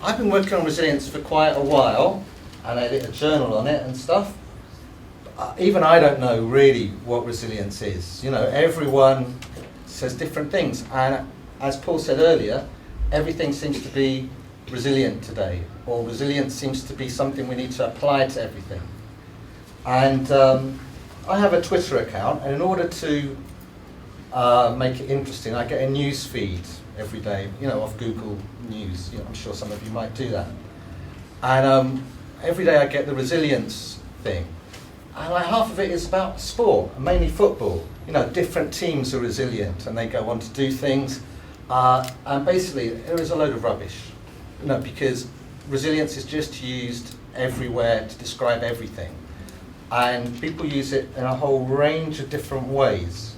I've been working on resilience for quite a while, and I edit a journal on it and stuff. Even I don't know really what resilience is. You know, everyone says different things, and as Paul said earlier, everything seems to be resilient today, or resilience seems to be something we need to apply to everything. And I have a Twitter account, and in order to make it interesting, I get a news feed every day, you know, off Google News. You know, I'm sure some of you might do that. And every day I get the resilience thing. And like half of it is about sport, mainly football. You know, different teams are resilient and they go on to do things. And basically, there is a load of rubbish. You know, because resilience is just used everywhere to describe everything. And people use it in a whole range of different ways.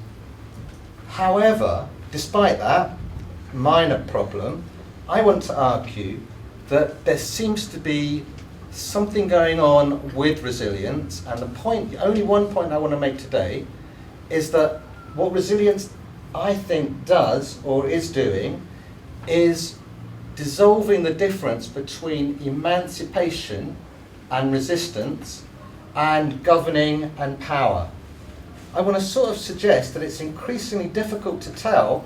However, despite that minor problem, I want to argue that there seems to be something going on with resilience, and the only one point I want to make today is that what resilience, I think, does or is doing is dissolving the difference between emancipation and resistance and governing and power. I want to sort of suggest that it's increasingly difficult to tell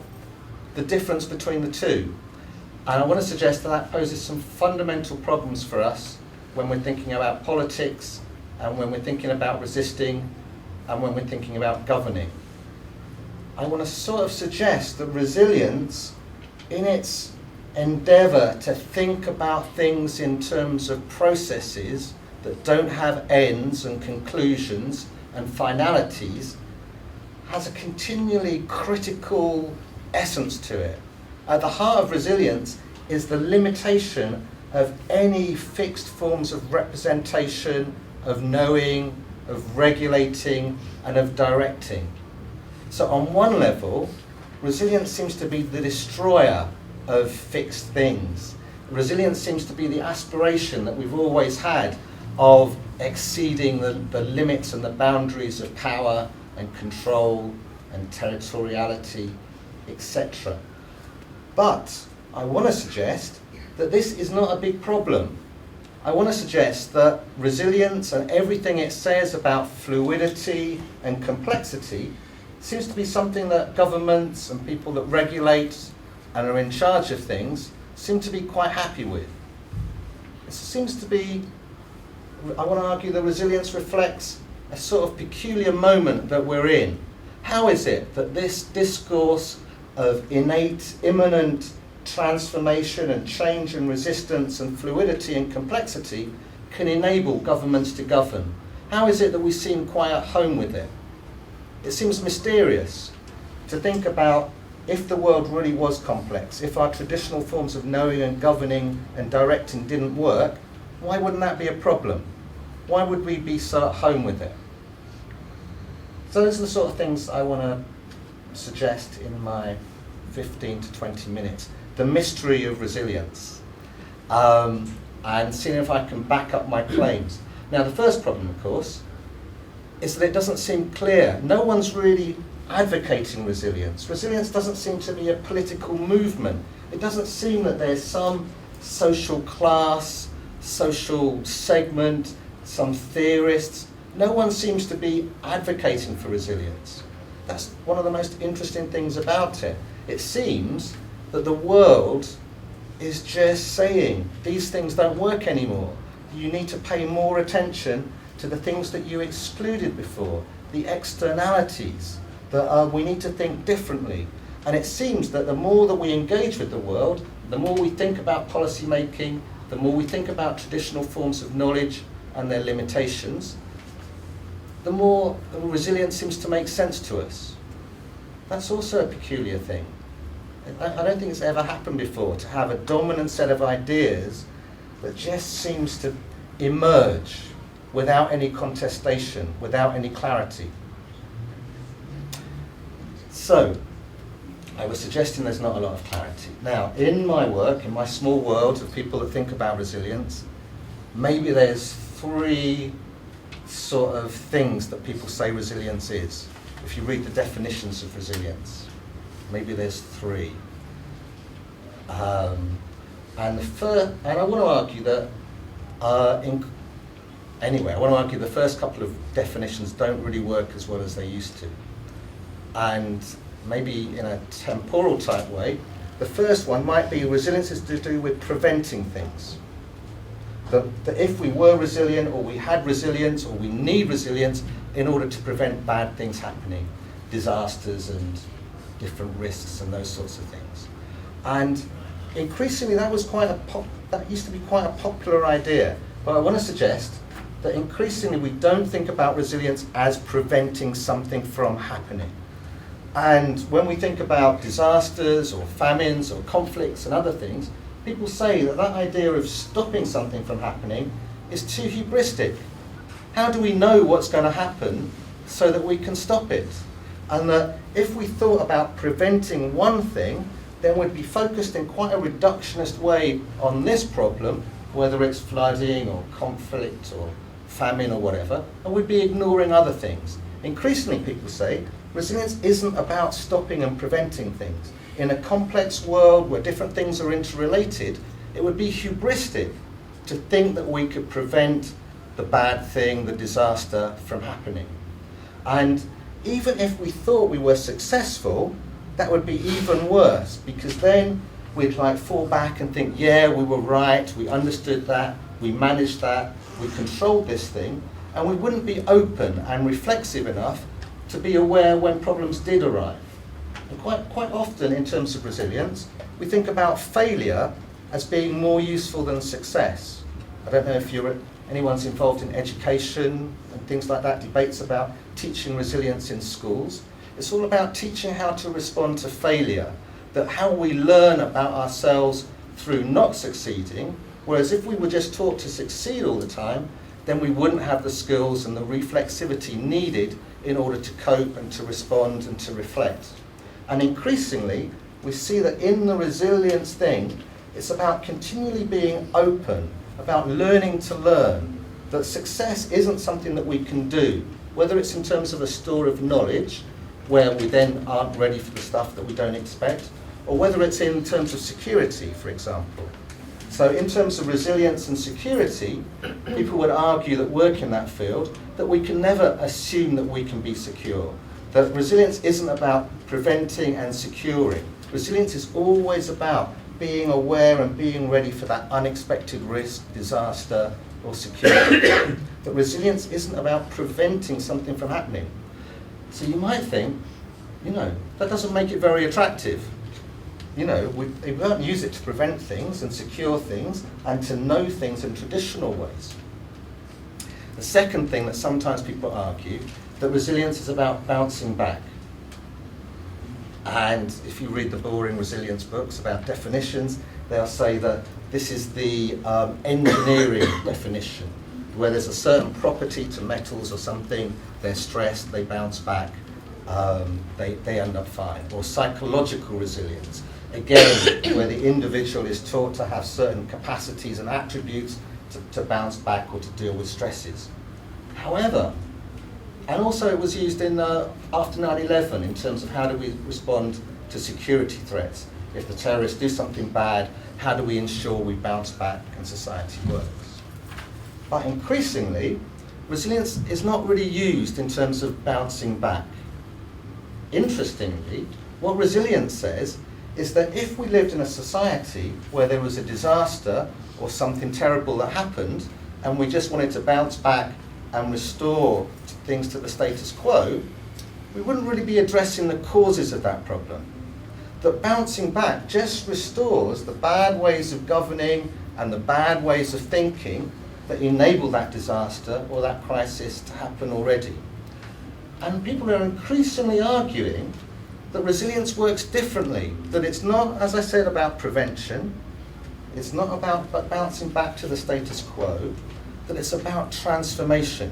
the difference between the two. And I want to suggest that that poses some fundamental problems for us when we're thinking about politics, and when we're thinking about resisting, and when we're thinking about governing. I want to sort of suggest that resilience, in its endeavour to think about things in terms of processes that don't have ends and conclusions and finalities, has a continually critical essence to it. At the heart of resilience is the limitation of any fixed forms of representation, of knowing, of regulating, and of directing. So on one level, resilience seems to be the destroyer of fixed things. Resilience seems to be the aspiration that we've always had of exceeding the limits and the boundaries of power and control and territoriality, etc. But I want to suggest that this is not a big problem. I want to suggest that resilience and everything it says about fluidity and complexity seems to be something that governments and people that regulate and are in charge of things seem to be quite happy with. It seems to be, I want to argue that resilience reflects a sort of peculiar moment that we're in. How is it that this discourse of innate, imminent transformation and change and resistance and fluidity and complexity can enable governments to govern? How is it that we seem quite at home with it? It seems mysterious to think about if the world really was complex, if our traditional forms of knowing and governing and directing didn't work, why wouldn't that be a problem? Why would we be so at home with it? So those are the sort of things I want to suggest in my 15 to 20 minutes. The mystery of resilience, and seeing if I can back up my claims. Now, the first problem, of course, is that it doesn't seem clear. No one's really advocating resilience. Resilience doesn't seem to be a political movement. It doesn't seem that there's some social class, social segment, some theorists. No one seems to be advocating for resilience. That's one of the most interesting things about it. It seems that the world is just saying these things don't work anymore. You need to pay more attention to the things that you excluded before, the externalities, that we need to think differently. And it seems that the more that we engage with the world, the more we think about policy making, the more we think about traditional forms of knowledge and their limitations, the more resilience seems to make sense to us. That's also a peculiar thing. I don't think it's ever happened before to have a dominant set of ideas that just seems to emerge without any contestation, without any clarity. So, I was suggesting there's not a lot of clarity. Now, in my work, in my small world of people that think about resilience, maybe there's three sort of things that people say resilience is. If you read the definitions of resilience, maybe there's three. And I want to argue that, I want to argue the first couple of definitions don't really work as well as they used to. And maybe in a temporal type way, the first one might be resilience is to do with preventing things. That if we were resilient, or we had resilience, or we need resilience in order to prevent bad things happening, disasters and different risks and those sorts of things. And increasingly that used to be quite a popular idea. But I want to suggest that increasingly we don't think about resilience as preventing something from happening. And when we think about disasters or famines or conflicts and other things, people say that that idea of stopping something from happening is too hubristic. How do we know what's going to happen so that we can stop it? And that if we thought about preventing one thing, then we'd be focused in quite a reductionist way on this problem, whether it's flooding or conflict or famine or whatever, and we'd be ignoring other things. Increasingly, people say, resilience isn't about stopping and preventing things. In a complex world where different things are interrelated, it would be hubristic to think that we could prevent the bad thing, the disaster, from happening. And even if we thought we were successful, that would be even worse, because then we'd fall back and think, yeah, we were right, we understood that, we managed that, we controlled this thing, and we wouldn't be open and reflexive enough to be aware when problems did arrive. And quite often in terms of resilience, we think about failure as being more useful than success. I don't know if anyone's involved in education and things like that, debates about teaching resilience in schools. It's all about teaching how to respond to failure, that how we learn about ourselves through not succeeding, whereas if we were just taught to succeed all the time, then we wouldn't have the skills and the reflexivity needed in order to cope and to respond and to reflect. And increasingly, we see that in the resilience thing, it's about continually being open, about learning to learn, that success isn't something that we can do, whether it's in terms of a store of knowledge, where we then aren't ready for the stuff that we don't expect, or whether it's in terms of security, for example. So in terms of resilience and security, people would argue that work in that field, that we can never assume that we can be secure. That resilience isn't about preventing and securing. Resilience is always about being aware and being ready for that unexpected risk, disaster, or security. That resilience isn't about preventing something from happening. So you might think, that doesn't make it very attractive. We won't use it to prevent things and secure things and to know things in traditional ways. The second thing that sometimes people argue, that resilience is about bouncing back. And if you read the boring resilience books about definitions, they'll say that this is the engineering definition, where there's a certain property to metals or something, they're stressed, they bounce back, they end up fine. Or psychological resilience, again, where the individual is taught to have certain capacities and attributes to bounce back or to deal with stresses. However, and also it was used in after 9/11 in terms of how do we respond to security threats. If the terrorists do something bad, how do we ensure we bounce back and society works? But increasingly, resilience is not really used in terms of bouncing back. Interestingly, what resilience says is that if we lived in a society where there was a disaster or something terrible that happened, and we just wanted to bounce back and restore things to the status quo, we wouldn't really be addressing the causes of that problem. That bouncing back just restores the bad ways of governing and the bad ways of thinking that enable that disaster or that crisis to happen already. And people are increasingly arguing that resilience works differently, that it's not, as I said, about prevention, it's not about bouncing back to the status quo, that it's about transformation.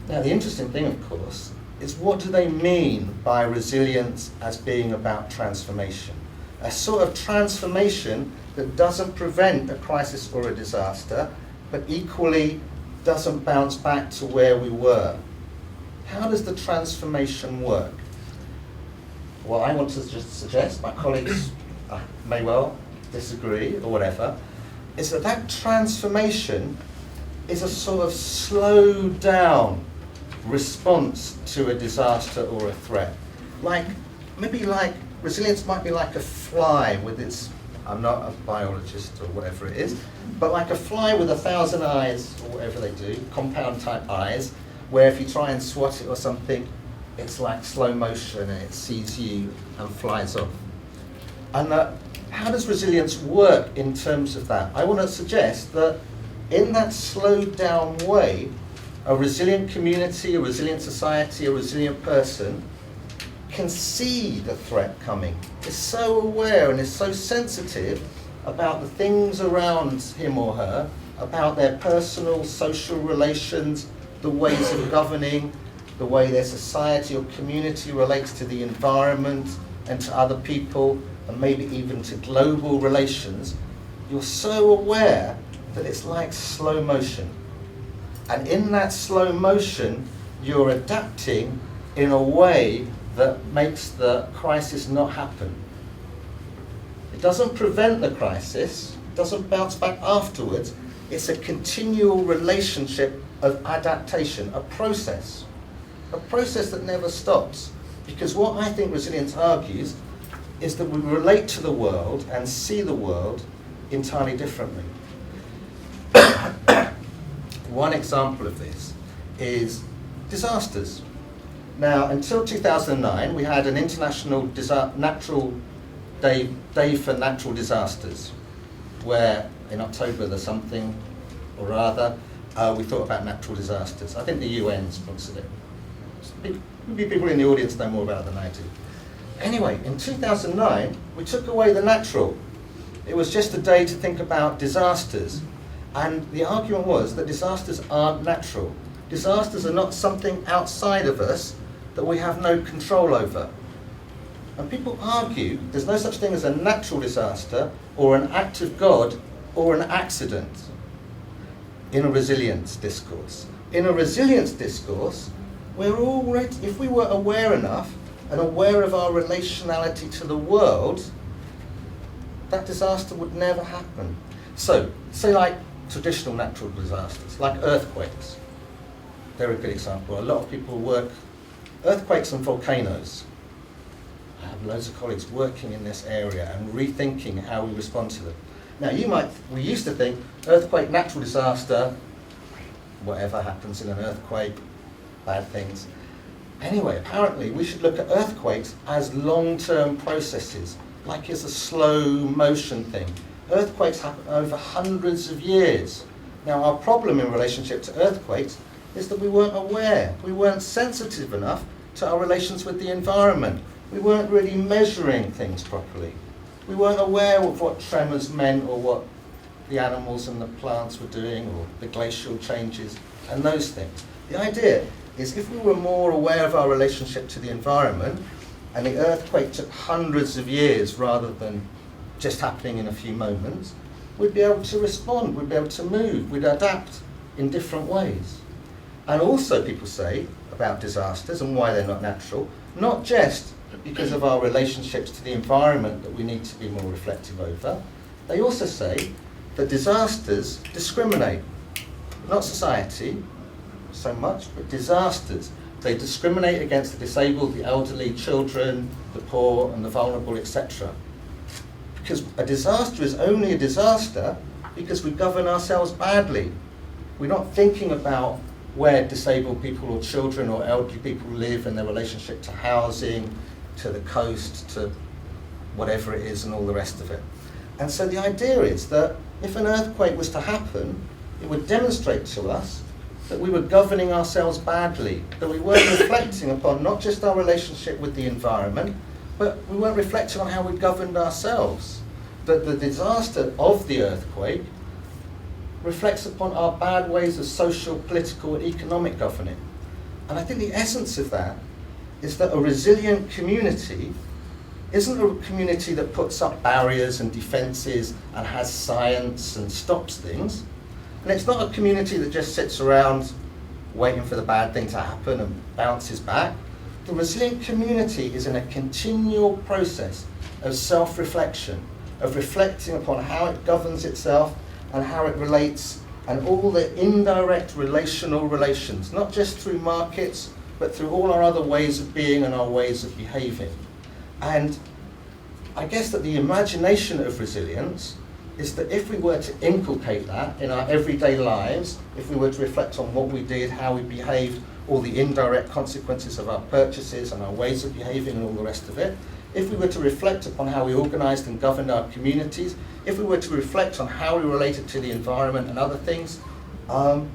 Now, the interesting thing, of course, is what do they mean by resilience as being about transformation? A sort of transformation that doesn't prevent a crisis or a disaster, but equally doesn't bounce back to where we were. How does the transformation work? Well, I want to just suggest, my colleagues may well disagree or whatever, is that that transformation is a sort of slowed down response to a disaster or a threat. Maybe resilience might be like a fly with its, I'm not a biologist or whatever it is, but like a fly with 1,000 eyes, or whatever they do, compound type eyes, where if you try and swat it or something, it's like slow motion and it sees you and flies off. And how does resilience work in terms of that? I want to suggest that in that slowed down way, a resilient community, a resilient society, a resilient person can see the threat coming, is so aware and is so sensitive about the things around him or her, about their personal, social relations, the ways of governing, the way their society or community relates to the environment and to other people, and maybe even to global relations. You're so aware that it's like slow motion. And in that slow motion, you're adapting in a way that makes the crisis not happen. It doesn't prevent the crisis, it doesn't bounce back afterwards. It's a continual relationship of adaptation, a process that never stops. Because what I think resilience argues is that we relate to the world and see the world entirely differently. One example of this is disasters. Now, until 2009, we had an international natural day for natural disasters, where in October the something or other, we thought about natural disasters. I think the UN sponsored it. Maybe people in the audience know more about it than I do. Anyway, in 2009, we took away the natural. It was just a day to think about disasters. And the argument was that disasters aren't natural. Disasters are not something outside of us that we have no control over. And people argue there's no such thing as a natural disaster or an act of God or an accident in a resilience discourse. In a resilience discourse, we're already, if we were aware enough and aware of our relationality to the world, that disaster would never happen. So, say like traditional natural disasters, like earthquakes. They're a good example. A lot of people work, earthquakes and volcanoes. I have loads of colleagues working in this area and rethinking how we respond to them. Now we used to think earthquake, natural disaster, whatever happens in an earthquake, bad things. Anyway, apparently we should look at earthquakes as long-term processes, like it's a slow motion thing. Earthquakes happen over hundreds of years. Now our problem in relationship to earthquakes is that we weren't aware, we weren't sensitive enough to our relations with the environment. We weren't really measuring things properly. We weren't aware of what tremors meant or what the animals and the plants were doing or the glacial changes and those things. The idea is if we were more aware of our relationship to the environment and the earthquake took hundreds of years rather than just happening in a few moments, we'd be able to respond, we'd be able to move, we'd adapt in different ways. And also people say about disasters and why they're not natural, not just because of our relationships to the environment that we need to be more reflective over, they also say that disasters discriminate, not society so much, but disasters. They discriminate against the disabled, the elderly, children, the poor and the vulnerable, etc. Because a disaster is only a disaster because we govern ourselves badly. We're not thinking about where disabled people or children or elderly people live and their relationship to housing, to the coast, to whatever it is and all the rest of it. And so the idea is that if an earthquake was to happen, it would demonstrate to us that we were governing ourselves badly, that we weren't reflecting upon not just our relationship with the environment, but we weren't reflecting on how we governed ourselves. That the disaster of the earthquake reflects upon our bad ways of social, political, and economic governing. And I think the essence of that is that a resilient community isn't a community that puts up barriers and defences and has science and stops things. And it's not a community that just sits around waiting for the bad thing to happen and bounces back. The resilient community is in a continual process of self-reflection, of reflecting upon how it governs itself and how it relates, and all the indirect relational relations, not just through markets, but through all our other ways of being and our ways of behaving. And I guess that the imagination of resilience is that if we were to inculcate that in our everyday lives, if we were to reflect on what we did, how we behaved, all the indirect consequences of our purchases and our ways of behaving and all the rest of it, if we were to reflect upon how we organised and governed our communities, if we were to reflect on how we related to the environment and other things, that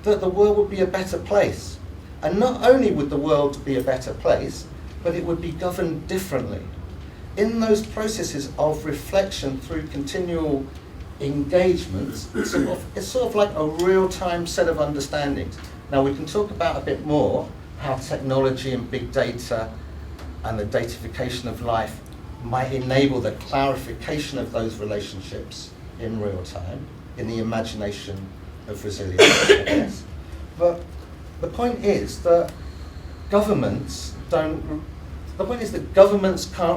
the world would be a better place. And not only would the world be a better place, but it would be governed differently. In those processes of reflection through continual engagements, it's sort of like a real-time set of understandings. Now we can talk about a bit more how technology and big data and the datification of life might enable the clarification of those relationships in real time, in the imagination of resilience, I guess. But the point is that governments can't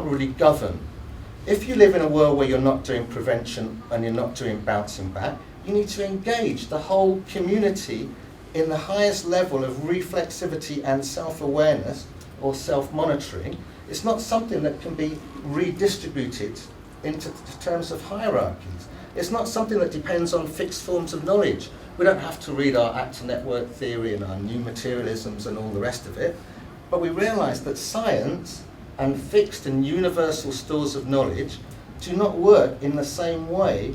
really govern. If you live in a world where you're not doing prevention and you're not doing bouncing back, you need to engage the whole community in the highest level of reflexivity and self-awareness or self-monitoring. It's not something that can be redistributed into terms of hierarchies. It's not something that depends on fixed forms of knowledge. We don't have to read our actor network theory and our new materialisms and all the rest of it, but we realise that science and fixed and universal stores of knowledge do not work in the same way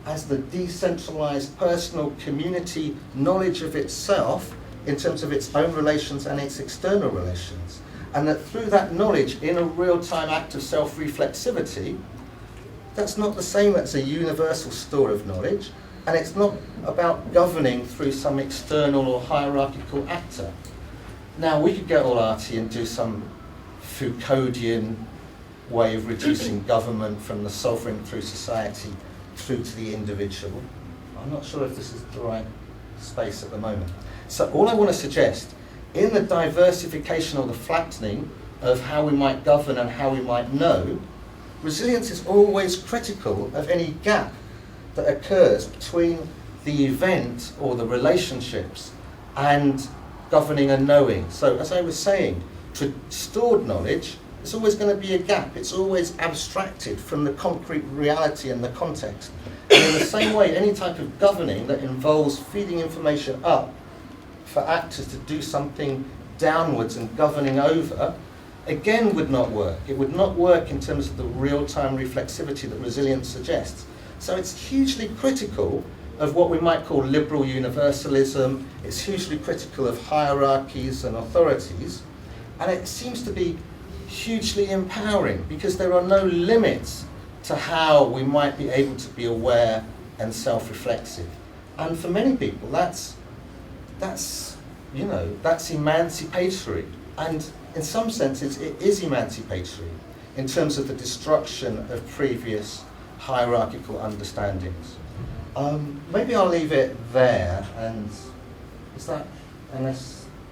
as the decentralised personal community knowledge of itself in terms of its own relations and its external relations. And that through that knowledge in a real-time act of self-reflexivity, that's not the same as a universal store of knowledge, and it's not about governing through some external or hierarchical actor. Now, we could get all arty and do some Foucauldian way of reducing government from the sovereign through society through to the individual. I'm not sure if this is the right space at the moment. So all I want to suggest, in the diversification or the flattening of how we might govern and how we might know, resilience is always critical of any gap that occurs between the event or the relationships and governing and knowing. So as I was saying, stored knowledge, there's always going to be a gap. It's always abstracted from the concrete reality and the context. And in the same way, any type of governing that involves feeding information up for actors to do something downwards and governing over, again would not work. It would not work in terms of the real-time reflexivity that resilience suggests. So it's hugely critical of what we might call liberal universalism. It's hugely critical of hierarchies and authorities. And it seems to be hugely empowering because there are no limits to how we might be able to be aware and self-reflexive. And for many people, that's emancipatory. And in some senses, it is emancipatory in terms of the destruction of previous hierarchical understandings. Maybe I'll leave it there. And is that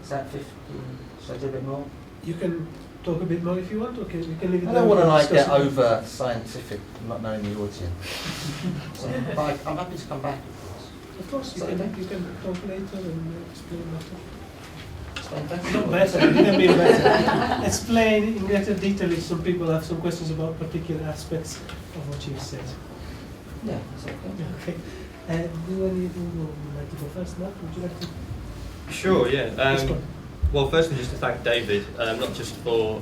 50? Should I do a bit more? You can talk a bit more if you want. Okay, we can leave it. I don't want to get over scientific, not knowing the audience. So, but I'm happy to come back, of course. Of course, you can talk later and explain better. Explain better? Not better, I didn't mean better. Explain in greater detail if some people have some questions about particular aspects of what you said. Yeah, that's okay. Okay. Do any of you would like to go first, Mark? Would you like to? Sure, yeah. Well, firstly, just to thank David, not just for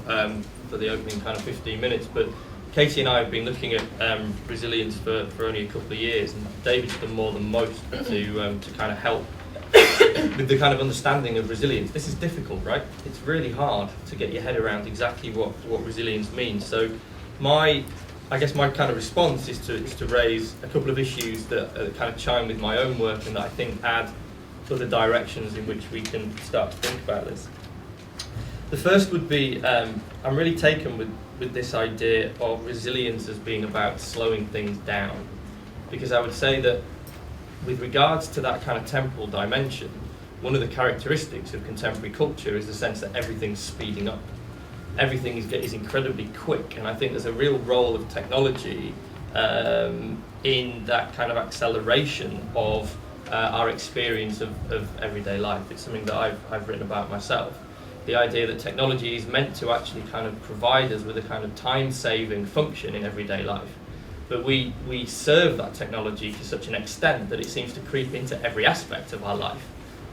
the opening kind of 15 minutes, but Katie and I have been looking at resilience for only a couple of years, and David's done more than most to kind of help with the kind of understanding of resilience. This is difficult, right? It's really hard to get your head around exactly what resilience means. So I guess my kind of response is to raise a couple of issues that kind of chime with my own work and that I think add other directions in which we can start to think about this. The first would be, I'm really taken with this idea of resilience as being about slowing things down, because I would say that with regards to that kind of temporal dimension, one of the characteristics of contemporary culture is the sense that everything's speeding up. Everything is incredibly quick, and I think there's a real role of technology in that kind of acceleration of our experience of everyday life. It's something that I've written about myself. The idea that technology is meant to actually kind of provide us with a kind of time-saving function in everyday life. But we serve that technology to such an extent that it seems to creep into every aspect of our life.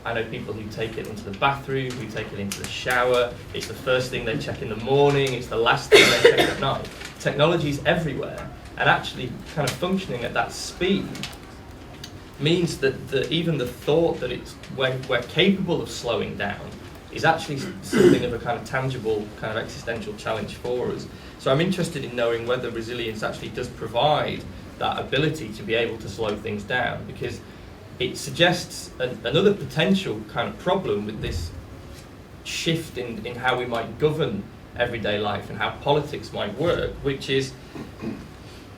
I know people who take it into the bathroom, who take it into the shower. It's the first thing they check in the morning, it's the last thing they check at night. Technology is everywhere, and actually kind of functioning at that speed means that even the thought that we're capable of slowing down is actually something of a kind of tangible, kind of existential challenge for us. So I'm interested in knowing whether resilience actually does provide that ability to be able to slow things down, because it suggests another potential kind of problem with this shift in how we might govern everyday life and how politics might work, which is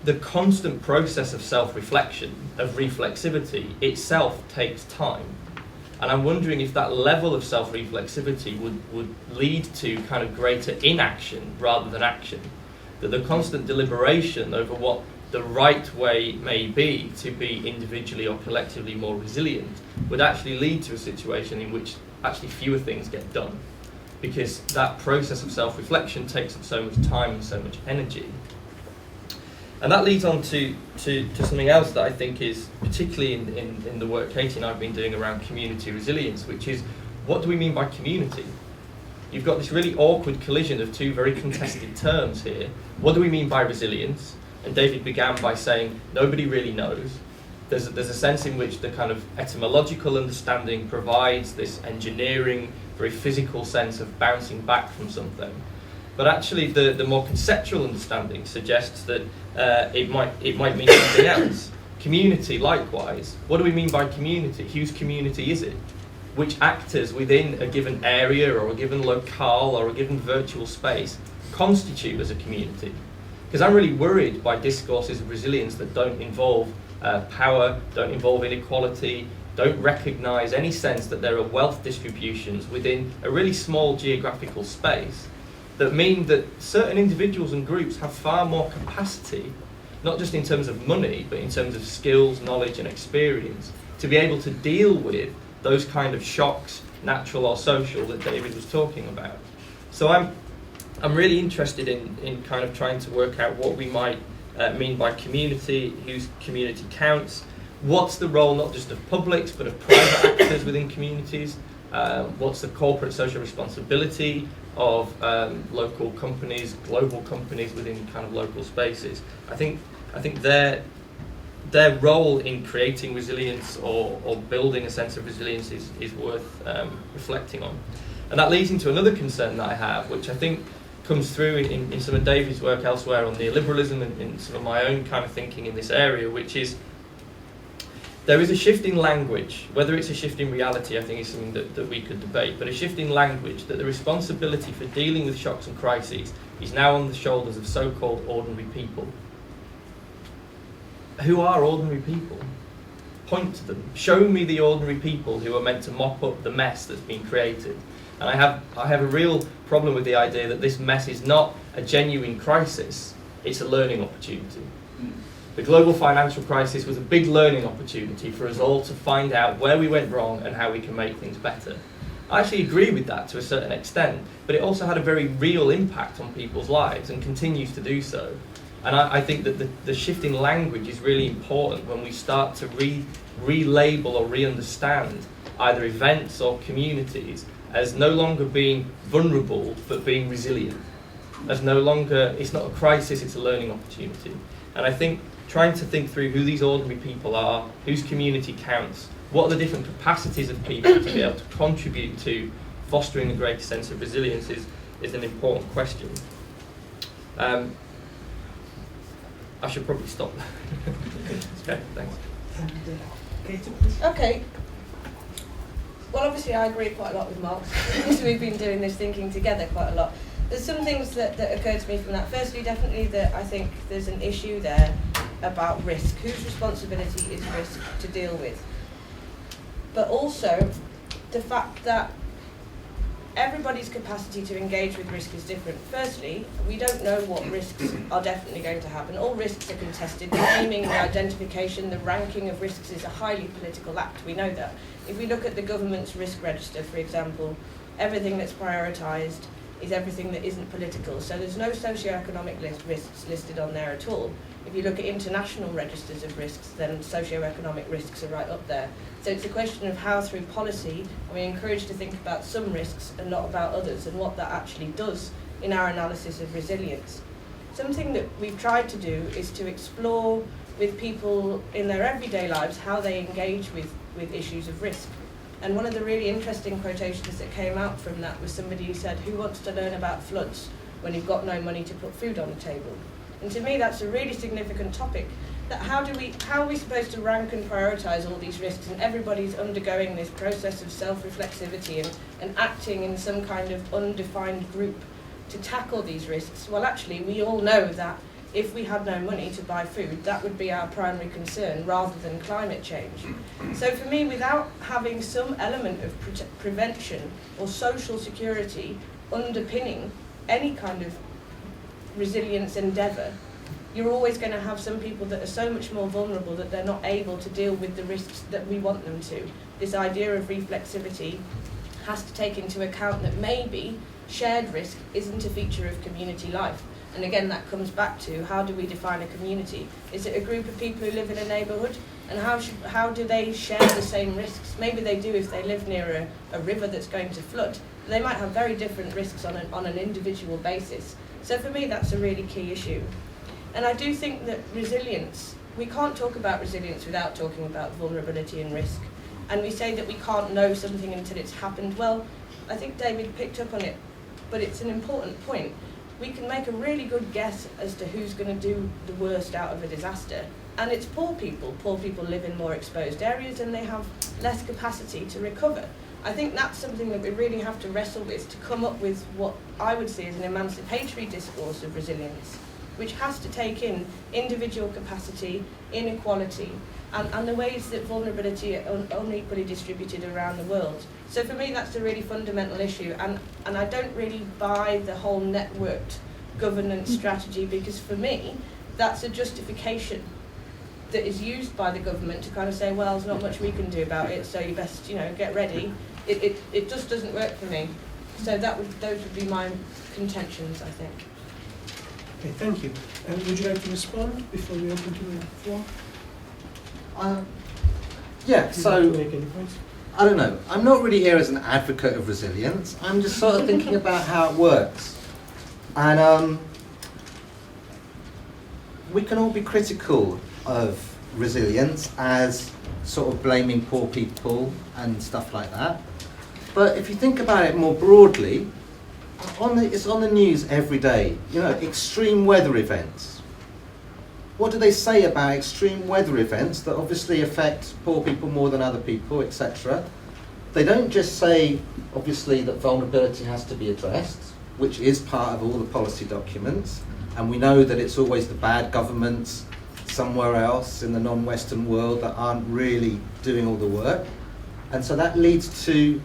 the constant process of self-reflection, of reflexivity, itself takes time. And I'm wondering if that level of self-reflexivity would lead to kind of greater inaction rather than action. That the constant deliberation over what the right way may be to be individually or collectively more resilient would actually lead to a situation in which actually fewer things get done, because that process of self-reflection takes up so much time and so much energy. And that leads on to something else that I think is particularly in the work Katie and I have been doing around community resilience, which is, what do we mean by community? You've got this really awkward collision of two very contested terms here. What do we mean by resilience? And David began by saying nobody really knows. There's a sense in which the kind of etymological understanding provides this engineering, very physical sense of bouncing back from something. But actually the more conceptual understanding suggests that it might mean something else. Community, likewise. What do we mean by community? Whose community is it? Which actors within a given area or a given locale or a given virtual space constitute as a community? Because I'm really worried by discourses of resilience that don't involve power, don't involve inequality, don't recognise any sense that there are wealth distributions within a really small geographical space that mean that certain individuals and groups have far more capacity, not just in terms of money, but in terms of skills, knowledge and experience, to be able to deal with those kind of shocks, natural or social, that David was talking about. So I'm really interested in kind of trying to work out what we might mean by community, whose community counts, what's the role not just of publics but of private actors within communities, what's the corporate social responsibility of local companies, global companies within kind of local spaces. I think their role in creating resilience or building a sense of resilience is worth reflecting on. And that leads into another concern that I have, which I think comes through in some of David's work elsewhere on neoliberalism and in some of my own kind of thinking in this area, which is there is a shift in language. Whether it's a shift in reality, I think, is something that we could debate, but a shift in language, that the responsibility for dealing with shocks and crises is now on the shoulders of so-called ordinary people. Who are ordinary people? Point to them. Show me the ordinary people who are meant to mop up the mess that's been created. And I have a real problem with the idea that this mess is not a genuine crisis, it's a learning opportunity. The global financial crisis was a big learning opportunity for us all to find out where we went wrong and how we can make things better. I actually agree with that to a certain extent, but it also had a very real impact on people's lives and continues to do so. And I think that the shift in language is really important when we start to relabel or re-understand either events or communities as no longer being vulnerable but being resilient. As no longer, it's not a crisis, it's a learning opportunity. And I think trying to think through who these ordinary people are, whose community counts, what are the different capacities of people to be able to contribute to fostering a greater sense of resilience is an important question. I should probably stop. Okay, thanks. Okay. Well, obviously I agree quite a lot with Mark. We've been doing this thinking together quite a lot. There's some things that occurred to me from that. Firstly, definitely that I think there's an issue there about risk. Whose responsibility is risk to deal with? But also the fact that everybody's capacity to engage with risk is different. Firstly, we don't know what risks are definitely going to happen. All risks are contested. The naming, the identification, the ranking of risks is a highly political act. We know that. If we look at the government's risk register, for example, everything that's prioritised is everything that isn't political. So there's no socio-economic risks listed on there at all. If you look at international registers of risks, then socio-economic risks are right up there. So it's a question of how through policy are we encouraged to think about some risks and not about others, and what that actually does in our analysis of resilience. Something that we've tried to do is to explore with people in their everyday lives how they engage with issues of risk. And one of the really interesting quotations that came out from that was somebody who said, "Who wants to learn about floods when you've got no money to put food on the table?" And to me, that's a really significant topic. That how are we supposed to rank and prioritise all these risks, and everybody's undergoing this process of self-reflexivity and acting in some kind of undefined group to tackle these risks? Well, actually, we all know that if we had no money to buy food, that would be our primary concern rather than climate change. So for me, without having some element of prevention or social security underpinning any kind of resilience endeavour, you're always going to have some people that are so much more vulnerable that they're not able to deal with the risks that we want them to. This idea of reflexivity has to take into account that maybe shared risk isn't a feature of community life. And again, that comes back to how do we define a community? Is it a group of people who live in a neighbourhood? And how do they share the same risks? Maybe they do if they live near a river that's going to flood. They might have very different risks on an individual basis. So for me, that's a really key issue. And I do think that resilience, we can't talk about resilience without talking about vulnerability and risk. And we say that we can't know something until it's happened. Well, I think David picked up on it, but it's an important point. We can make a really good guess as to who's going to do the worst out of a disaster. And it's poor people. Poor people live in more exposed areas and they have less capacity to recover. I think that's something that we really have to wrestle with to come up with what I would see as an emancipatory discourse of resilience, which has to take in individual capacity, inequality, and the ways that vulnerability are unequally distributed around the world. So for me, that's a really fundamental issue, and I don't really buy the whole networked governance strategy, because for me, that's a justification that is used by the government to kind of say, well, there's not much we can do about it, so you best, get ready. It just doesn't work for me. So those would be my contentions, I think. Okay, thank you. Would you like to respond before we open to the floor? Yeah, so, Make any points? I don't know. I'm not really here as an advocate of resilience. I'm just sort of thinking about how it works. And we can all be critical of resilience as sort of blaming poor people and stuff like that. But if you think about it more broadly, it's on the news every day, extreme weather events. What do they say about extreme weather events that obviously affect poor people more than other people, etc.? They don't just say, obviously, that vulnerability has to be addressed, which is part of all the policy documents, and we know that it's always the bad governments somewhere else in the non-Western world that aren't really doing all the work. And so that leads to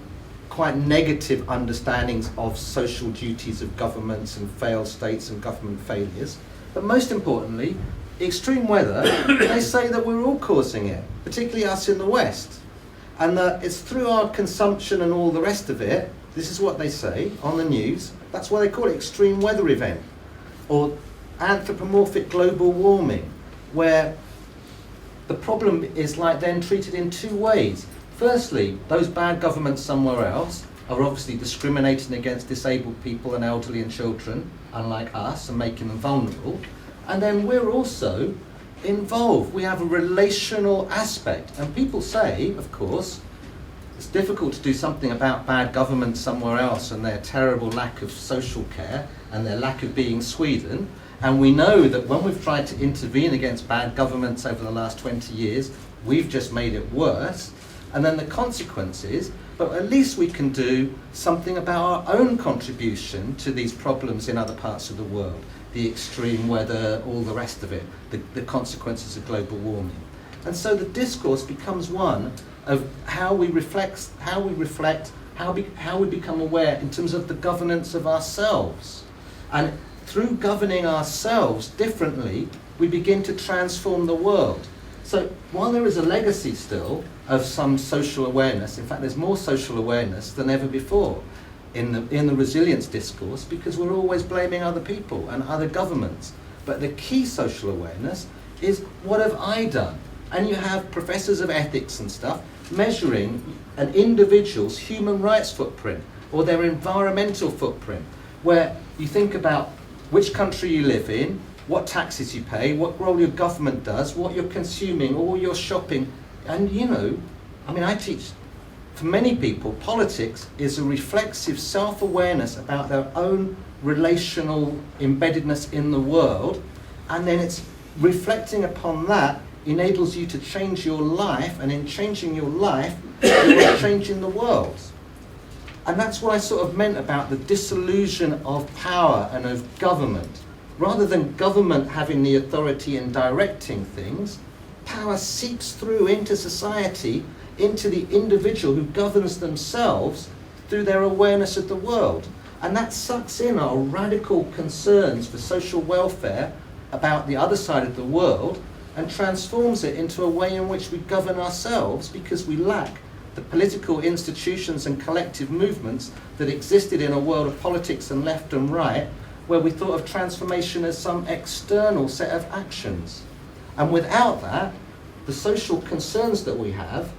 quite negative understandings of social duties of governments and failed states and government failures. But most importantly, extreme weather, they say that we're all causing it, particularly us in the West. And that it's through our consumption and all the rest of it, this is what they say on the news, that's why they call it extreme weather event, or anthropomorphic global warming, where the problem is then treated in two ways. Firstly, those bad governments somewhere else are obviously discriminating against disabled people and elderly and children, unlike us, and making them vulnerable. And then we're also involved. We have a relational aspect. And people say, of course, it's difficult to do something about bad government somewhere else and their terrible lack of social care and their lack of being Sweden. And we know that when we've tried to intervene against bad governments over the last 20 years, we've just made it worse. And then the consequences, but at least we can do something about our own contribution to these problems in other parts of the world. The extreme weather, all the rest of it, the consequences of global warming. And so the discourse becomes one of how we reflect, how we become aware in terms of the governance of ourselves. And through governing ourselves differently, we begin to transform the world. So while there is a legacy still of some social awareness, in fact there's more social awareness than ever before in the resilience discourse, because we're always blaming other people and other governments. But the key social awareness is, what have I done? And you have professors of ethics and stuff measuring an individual's human rights footprint or their environmental footprint, where you think about which country you live in, what taxes you pay, what role your government does, what you're consuming, all your shopping. And I teach, for many people, politics is a reflexive self-awareness about their own relational embeddedness in the world, and then it's reflecting upon that enables you to change your life, and in changing your life, you're changing the world. And that's what I sort of meant about the disillusion of power and of government. Rather than government having the authority in directing things, power seeps through into society, into the individual who governs themselves through their awareness of the world. And that sucks in our radical concerns for social welfare about the other side of the world and transforms it into a way in which we govern ourselves, because we lack the political institutions and collective movements that existed in a world of politics and left and right, where we thought of transformation as some external set of actions. And without that, the social concerns that we have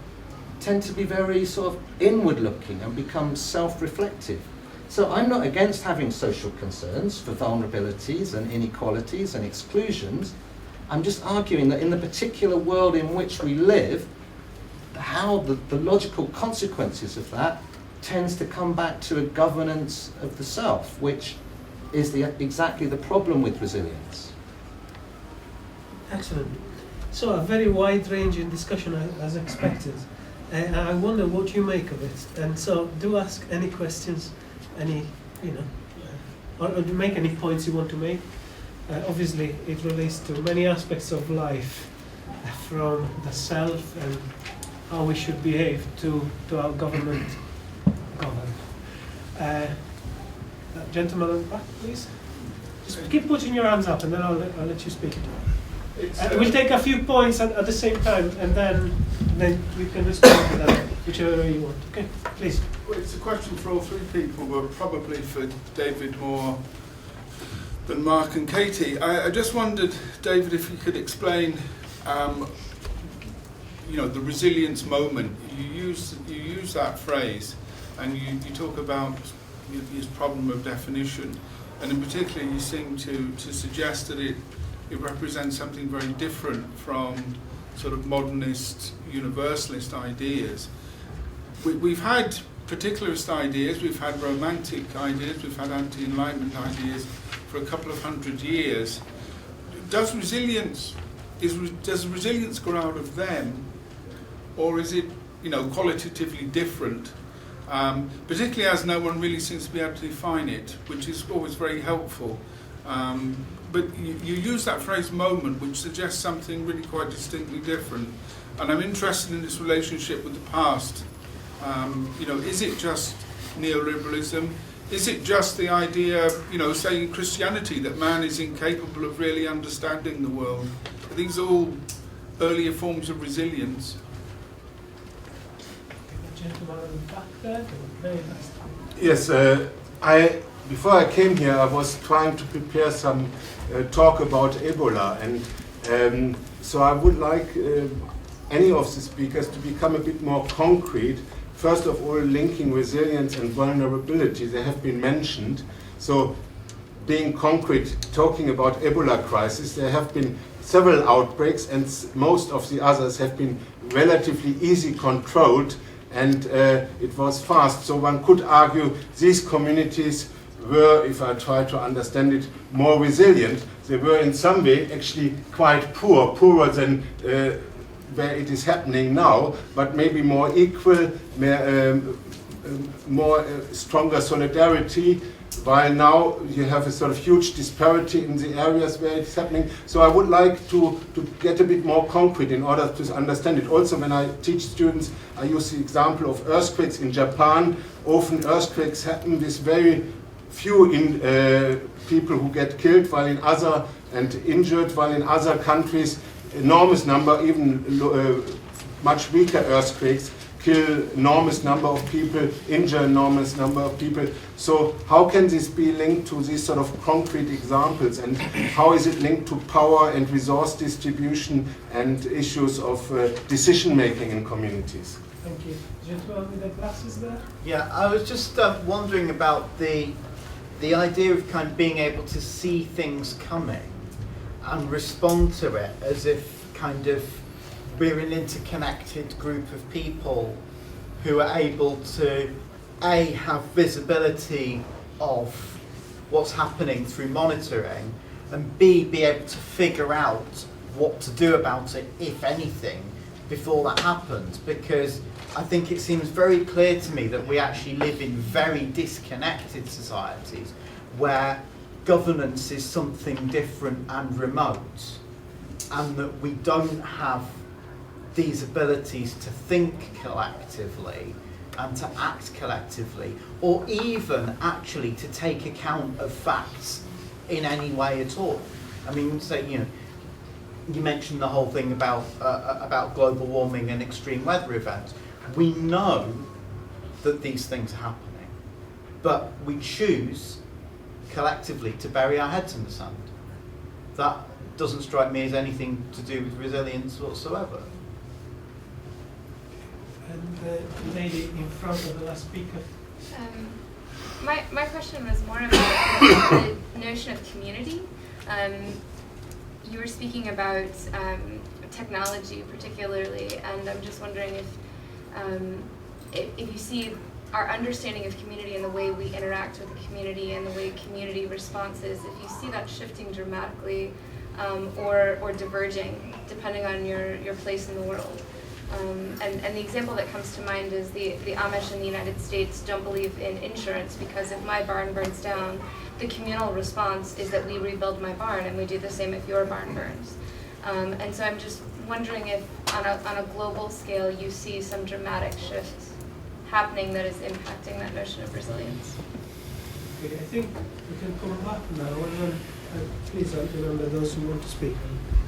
tend to be very sort of inward-looking and become self-reflective. So I'm not against having social concerns for vulnerabilities and inequalities and exclusions. I'm just arguing that in the particular world in which we live, how the logical consequences of that tends to come back to a governance of the self, which is exactly the problem with resilience. Excellent. So a very wide-ranging discussion as expected. And I wonder what you make of it. And so do ask any questions, or make any points you want to make. Obviously, it relates to many aspects of life, from the self and how we should behave to our government. Gentleman on the back, please. Just keep putting your hands up, and then I'll let you speak. We'll take a few points at the same time, and then we can respond to that, whichever way you want. Okay, please. Well, it's a question for all three people, but probably for David more than Mark and Katie. I just wondered, David, if you could explain, the resilience moment. You use that phrase, and you talk about this problem of definition, and in particular, you seem to suggest that it represents something very different from sort of modernist, universalist ideas. We've had particularist ideas, we've had romantic ideas, we've had anti-enlightenment ideas for a couple of hundred years. Does resilience grow out of them, or is it, qualitatively different? Particularly as no one really seems to be able to define it, which is always very helpful. But you use that phrase moment, which suggests something really quite distinctly different. And I'm interested in this relationship with the past. Is it just neoliberalism? Is it just the idea, say in Christianity, that man is incapable of really understanding the world? Are these all earlier forms of resilience? Yes, before I came here, I was trying to prepare some talk about Ebola, and so I would like any of the speakers to become a bit more concrete. First of all, linking resilience and vulnerability, they have been mentioned. So being concrete, talking about Ebola crisis, there have been several outbreaks, and most of the others have been relatively easy controlled, and it was fast. So one could argue these communities were, if I try to understand it, more resilient. They were in some way actually quite poor, poorer than where it is happening now, but maybe more equal, more stronger solidarity, while now you have a sort of huge disparity in the areas where it's happening. So I would like to get a bit more concrete in order to understand it. Also, when I teach students, I use the example of earthquakes in Japan. Often earthquakes happen with very few people who get killed, while in other and injured, while in other countries, enormous number, even much weaker earthquakes kill enormous number of people, injure enormous number of people. So how can this be linked to these sort of concrete examples, and how is it linked to power and resource distribution and issues of decision making in communities? Thank you. Gentleman with the glasses there? Yeah, I was just wondering about the idea of kind of being able to see things coming and respond to it as if kind of we're an interconnected group of people who are able to A, have visibility of what's happening through monitoring, and B, be able to figure out what to do about it, if anything, before that happens. Because I think it seems very clear to me that we actually live in very disconnected societies where governance is something different and remote, and that we don't have these abilities to think collectively and to act collectively, or even actually to take account of facts in any way at all. I mean, so, you know, you mentioned the whole thing about global warming and extreme weather events. We know that these things are happening, but we choose collectively to bury our heads in the sand. That doesn't strike me as anything to do with resilience whatsoever. And the lady in front of the last speaker. My question was more about the notion of community. You were speaking about technology particularly, and I'm just wondering if you see our understanding of community and the way we interact with the community and the way community responses, if you see that shifting dramatically or diverging depending on your place in the world. And the example that comes to mind is the Amish in the United States don't believe in insurance because if my barn burns down, the communal response is that we rebuild my barn, and we do the same if your barn burns. And so I'm just wondering if on a global scale you see some dramatic shift happening that is impacting that notion of resilience. Okay, I think we can come back now, and then please remember those who want to speak,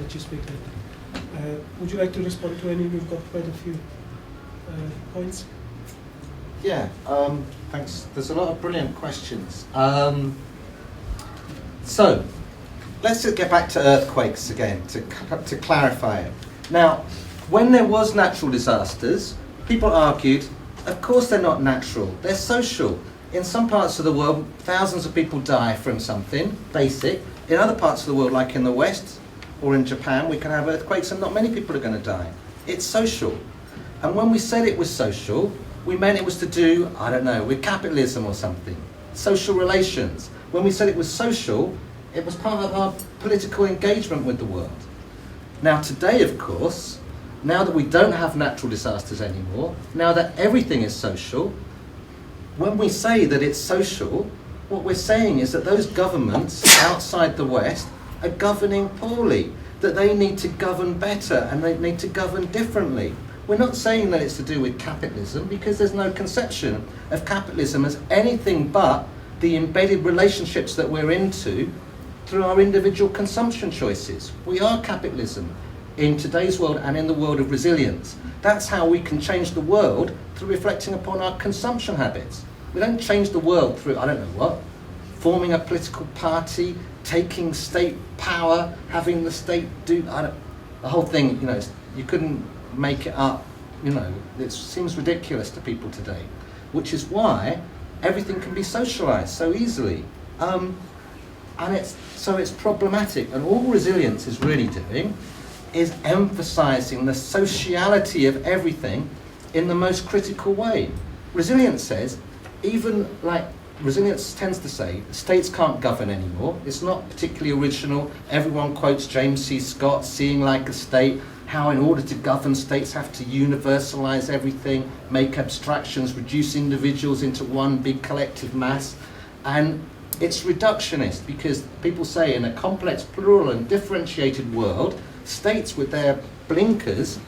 let you speak later. Would you like to respond to any? We've got quite a few points. Yeah, thanks. There's a lot of brilliant questions. So, let's just get back to earthquakes again, to clarify it. Now, when there was natural disasters, people argued, of course they're not natural, they're social. In some parts of the world, thousands of people die from something basic. In other parts of the world, like in the West, or in Japan, we can have earthquakes and not many people are going to die. It's social. And when we said it was social, we meant it was to do, I don't know, with capitalism or something. Social relations. When we said it was social, it was part of our political engagement with the world. Now today, of course, now that we don't have natural disasters anymore, now that everything is social, when we say that it's social, what we're saying is that those governments outside the West are governing poorly, that they need to govern better and they need to govern differently. We're not saying that it's to do with capitalism, because there's no conception of capitalism as anything but the embedded relationships that we're into through our individual consumption choices. We are capitalism in today's world and in the world of resilience. That's how we can change the world, through reflecting upon our consumption habits. We don't change the world through, I don't know what, forming a political party, taking state power, having the state do, the whole thing, you know, you couldn't make it up, you know, it seems ridiculous to people today, which is why everything can be socialized so easily. And it's problematic, and all resilience is really doing is emphasizing the sociality of everything in the most critical way. Resilience says, even like, resilience tends to say states can't govern anymore. It's not particularly original. Everyone quotes James C. Scott, Seeing Like a State. how in order to govern, states have to universalize everything, make abstractions, reduce individuals into one big collective mass. And it's reductionist because people say in a complex, plural and differentiated world, states with their blinkers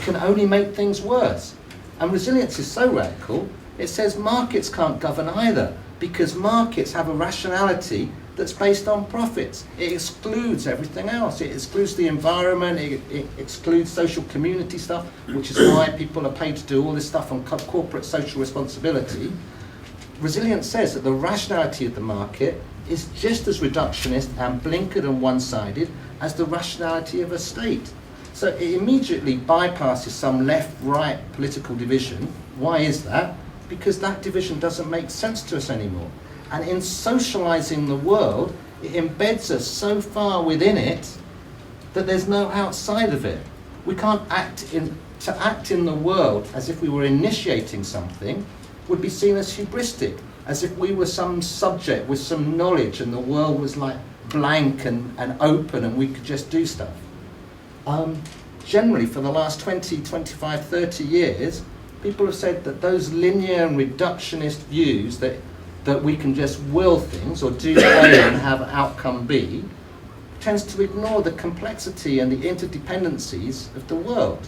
can only make things worse. And resilience is so radical, it says markets can't govern either because markets have a rationality that's based on profits. It excludes everything else. It excludes the environment, it excludes social community stuff, which is why people are paid to do all this stuff on corporate social responsibility. Resilience says that the rationality of the market is just as reductionist and blinkered and one-sided as the rationality of a state. So it immediately bypasses some left-right political division. Why is that? Because that division doesn't make sense to us anymore. And in socializing the world, it embeds us so far within it that there's no outside of it. We can't act in the world as if we were initiating something would be seen as hubristic, as if we were some subject with some knowledge and the world was like blank and open and we could just do stuff. Generally, for the last 20, 25, 30 years, people have said that those linear and reductionist views that we can just will things or do A and have outcome B tends to ignore the complexity and the interdependencies of the world.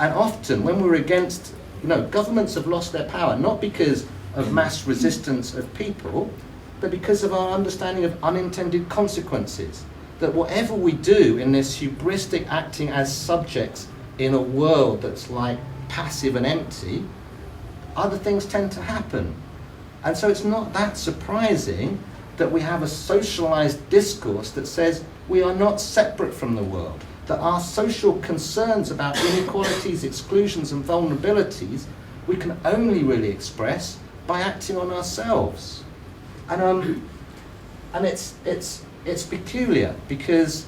And often when we're against, governments have lost their power, not because of mass resistance of people, but because of our understanding of unintended consequences. That whatever we do in this hubristic acting as subjects in a world that's like passive and empty, other things tend to happen. And so it's not that surprising that we have a socialized discourse that says we are not separate from the world, that our social concerns about inequalities, exclusions and vulnerabilities we can only really express by acting on ourselves. And it's peculiar because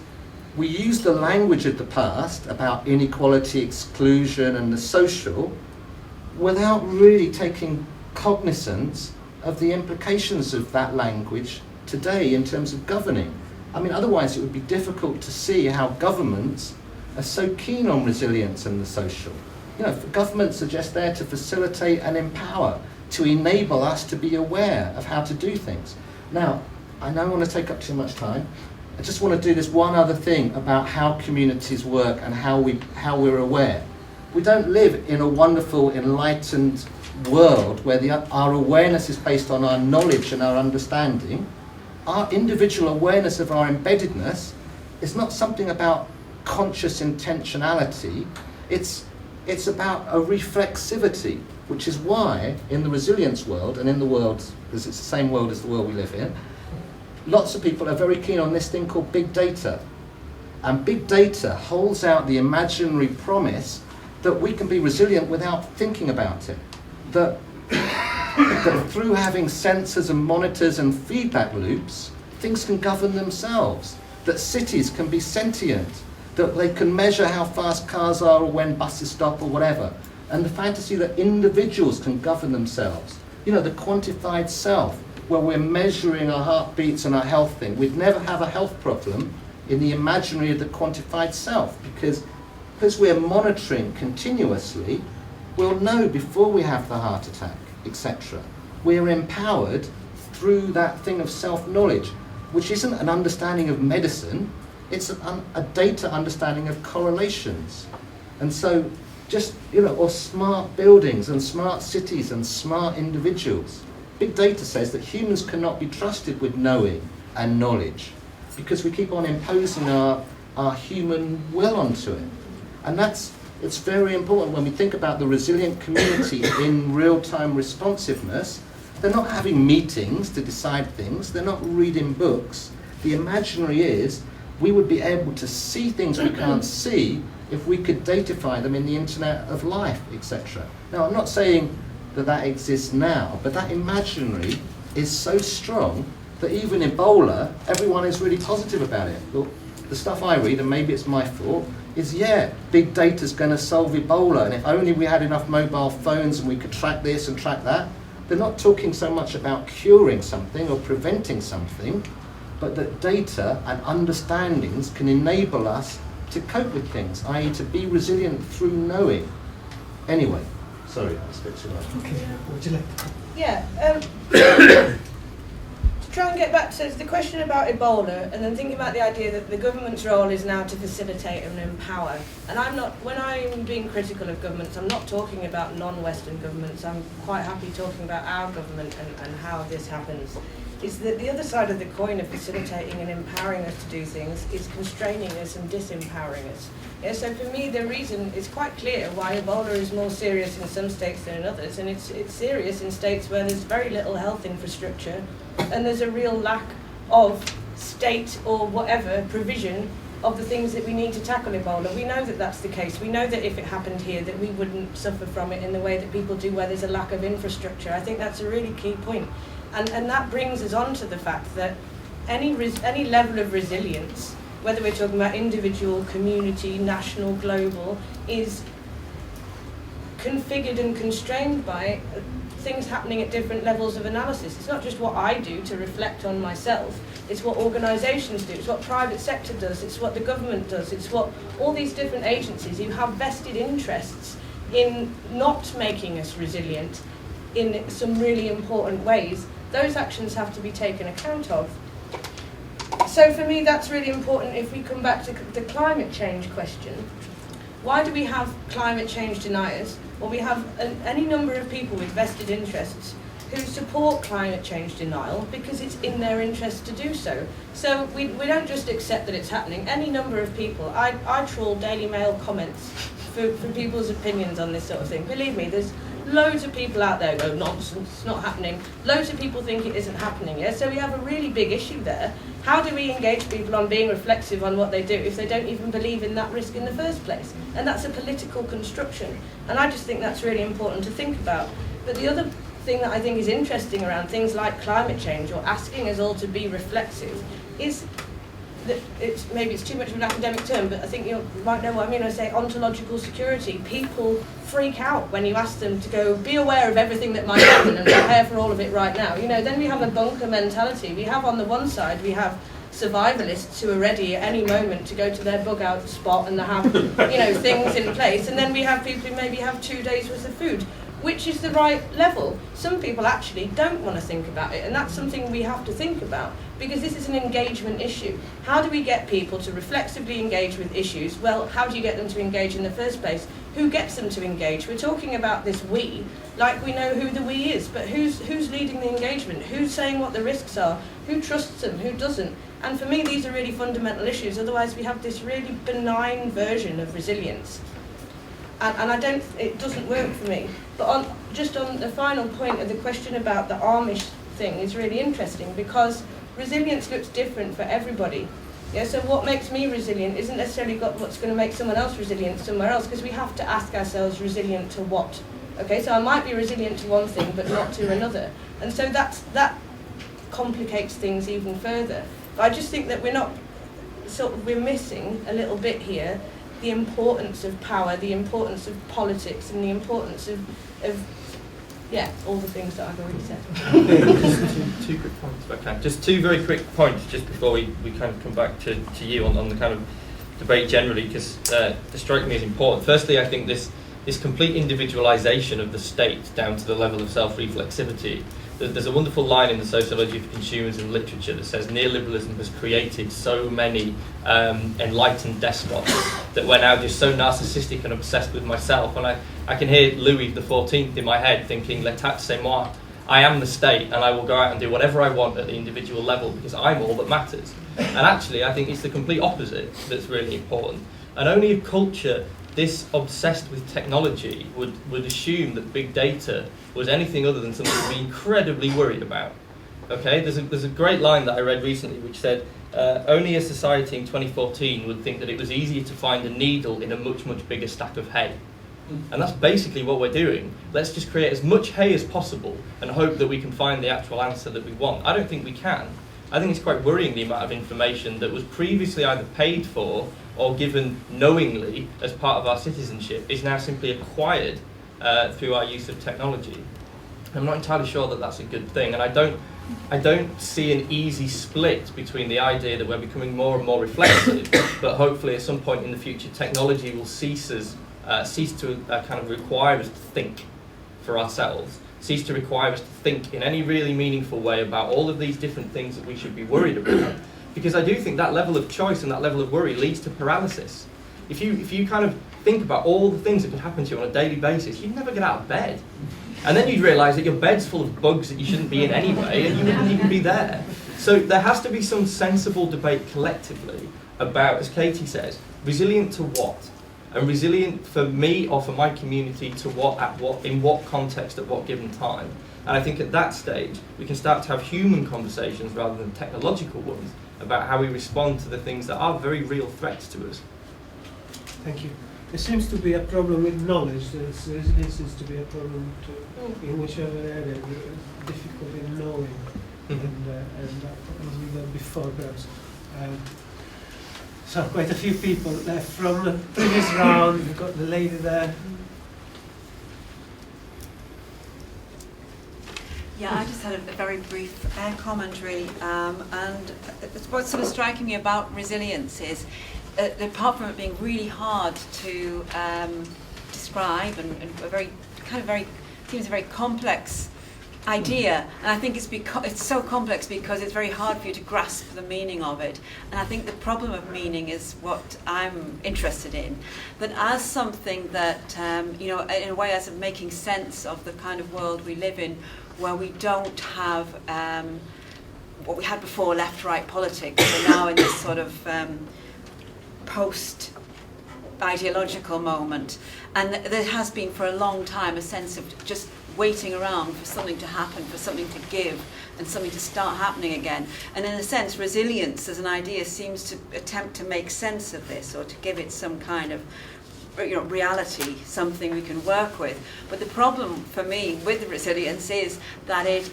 we use the language of the past about inequality, exclusion and the social without really taking cognizance of the implications of that language today in terms of governing. I mean, otherwise it would be difficult to see how governments are so keen on resilience and the social. Governments are just there to facilitate and empower, to enable us to be aware of how to do things. Now, I don't want to take up too much time. I just want to do this one other thing about how communities work and how we're aware. We don't live in a wonderful, enlightened world where our awareness is based on our knowledge and our understanding. Our individual awareness of our embeddedness is not something about conscious intentionality. It's about a reflexivity, which is why in the resilience world and in the world, because it's the same world as the world we live in, lots of people are very keen on this thing called big data. And big data holds out the imaginary promise that we can be resilient without thinking about it. That through having sensors and monitors and feedback loops, things can govern themselves. That cities can be sentient. That they can measure how fast cars are or when buses stop or whatever. And the fantasy that individuals can govern themselves. The quantified self, where we're measuring our heartbeats and our health thing. We'd never have a health problem in the imaginary of the quantified self because we're monitoring continuously, we'll know before we have the heart attack, etc. We're empowered through that thing of self-knowledge, which isn't an understanding of medicine, it's a data understanding of correlations. And so just, or smart buildings and smart cities and smart individuals. Big data says that humans cannot be trusted with knowing and knowledge because we keep on imposing our human will onto it. And it's very important when we think about the resilient community in real-time responsiveness. They're not having meetings to decide things, they're not reading books. The imaginary is we would be able to see things we can't see if we could datify them in the internet of life, etc. Now, I'm not saying that exists now, but that imaginary is so strong that even Ebola, everyone is really positive about it. Well, the stuff I read, and maybe it's my fault, is big data's going to solve Ebola, and if only we had enough mobile phones and we could track this and track that. They're not talking so much about curing something or preventing something, but that data and understandings can enable us to cope with things, i.e. to be resilient through knowing. Anyway, sorry, I spoke too much. Okay, would you like to? Yeah. To try and get back to the question about Ebola, and then thinking about the idea that the government's role is now to facilitate and empower. And when I'm being critical of governments, I'm not talking about non-Western governments. I'm quite happy talking about our government and how this happens. Is that the other side of the coin of facilitating and empowering us to do things is constraining us and disempowering us. Yeah, so for me, the reason is quite clear why Ebola is more serious in some states than in others, and it's serious in states where there's very little health infrastructure and there's a real lack of state or whatever provision of the things that we need to tackle Ebola. We know that that's the case. We know that if it happened here that we wouldn't suffer from it in the way that people do where there's a lack of infrastructure. I think that's a really key point. And that brings us on to the fact that any level of resilience, whether we're talking about individual, community, national, global, is configured and constrained by things happening at different levels of analysis. It's not just what I do to reflect on myself, it's what organisations do, it's what private sector does, it's what the government does, it's what all these different agencies who have vested interests in not making us resilient in some really important ways, those actions have to be taken account of. So for me, that's really important. If we come back to the climate change question, why do we have climate change deniers? Well, we have any number of people with vested interests who support climate change denial because it's in their interest to do so. So we don't just accept that it's happening. Any number of people, I trawl Daily Mail comments for people's opinions on this sort of thing. Believe me, there's loads of people out there go, nonsense, it's not happening. Loads of people think it isn't happening, yeah? So we have a really big issue there. How do we engage people on being reflexive on what they do if they don't even believe in that risk in the first place? And that's a political construction. And I just think that's really important to think about. But the other thing that I think is interesting around things like climate change or asking us all to be reflexive is that maybe it's too much of an academic term, but I think you might know what I mean when I say ontological security. People freak out when you ask them to go, be aware of everything that might happen and prepare for all of it right now. You know, then we have a bunker mentality. We have on the one side, we have survivalists who are ready at any moment to go to their bug out spot and have, you know, things in place. And then we have people who maybe have 2 days worth of food. Which is the right level? Some people actually don't want to think about it, and that's something we have to think about, because this is an engagement issue. How do we get people to reflexively engage with issues? Well, how do you get them to engage in the first place? Who gets them to engage? We're talking about this we, like we know who the we is, but who's leading the engagement? Who's saying what the risks are? Who trusts them? Who doesn't? And for me, these are really fundamental issues, otherwise we have this really benign version of resilience. And it doesn't work for me. But on the final point of the question about the Amish thing is really interesting, because resilience looks different for everybody. Yeah, so what makes me resilient isn't necessarily what's going to make someone else resilient somewhere else, because we have to ask ourselves, resilient to what? Okay, so I might be resilient to one thing, but not to another. And so that complicates things even further. But I just think that we're missing a little bit here the importance of power, the importance of politics, and the importance of all the things that I've already said. Just two quick points, if I can. Just two very quick points, just before we kind of come back to you on the kind of debate generally, because they strike me as important. Firstly, I think this complete individualisation of the state down to the level of self-reflexivity. There's a wonderful line in the Sociology of Consumerism literature that says neoliberalism has created so many enlightened despots that we're now just so narcissistic and obsessed with myself. And I can hear Louis XIV in my head thinking, l'état c'est moi, I am the state, and I will go out and do whatever I want at the individual level because I'm all that matters. And actually, I think it's the complete opposite that's really important. And only a culture this obsessed with technology would assume that big data was anything other than something to be incredibly worried about. Okay, there's a great line that I read recently which said, only a society in 2014 would think that it was easier to find a needle in a much, much bigger stack of hay. And that's basically what we're doing. Let's just create as much hay as possible and hope that we can find the actual answer that we want. I don't think we can. I think it's quite worrying the amount of information that was previously either paid for or given knowingly as part of our citizenship is now simply acquired through our use of technology. I'm not entirely sure that that's a good thing, and I don't see an easy split between the idea that we're becoming more and more reflexive, but hopefully at some point in the future technology will cease to kind of require us to think for ourselves, cease to require us to think in any really meaningful way about all of these different things that we should be worried about. Because I do think that level of choice and that level of worry leads to paralysis. If you kind of think about all the things that can happen to you on a daily basis, you'd never get out of bed. And then you'd realise that your bed's full of bugs that you shouldn't be in anyway, and you wouldn't even be there. So there has to be some sensible debate collectively about, as Katie says, resilient to what? And resilient for me or for my community to what, in what context, at what given time. And I think at that stage, we can start to have human conversations rather than technological ones about how we respond to the things that are very real threats to us. Thank you. There seems to be a problem with knowledge. There seems to be a problem in whichever area, difficulty in knowing, and as we got before, perhaps. So quite a few people left from the previous round. We've got the lady there. Yeah, I just had a very brief comment, really, and what's sort of striking me about resilience is, apart from it being really hard to describe and seems a very complex idea, and I think it's so complex because it's very hard for you to grasp the meaning of it. And I think the problem of meaning is what I'm interested in. That as something that in a way, as of making sense of the kind of world we live in, where we don't have what we had before, left-right politics. We're now in this sort of post-ideological moment, and there has been for a long time a sense of just waiting around for something to happen, for something to give, and something to start happening again. And in a sense, resilience as an idea seems to attempt to make sense of this, or to give it some kind of reality, something we can work with. But the problem for me with resilience is that it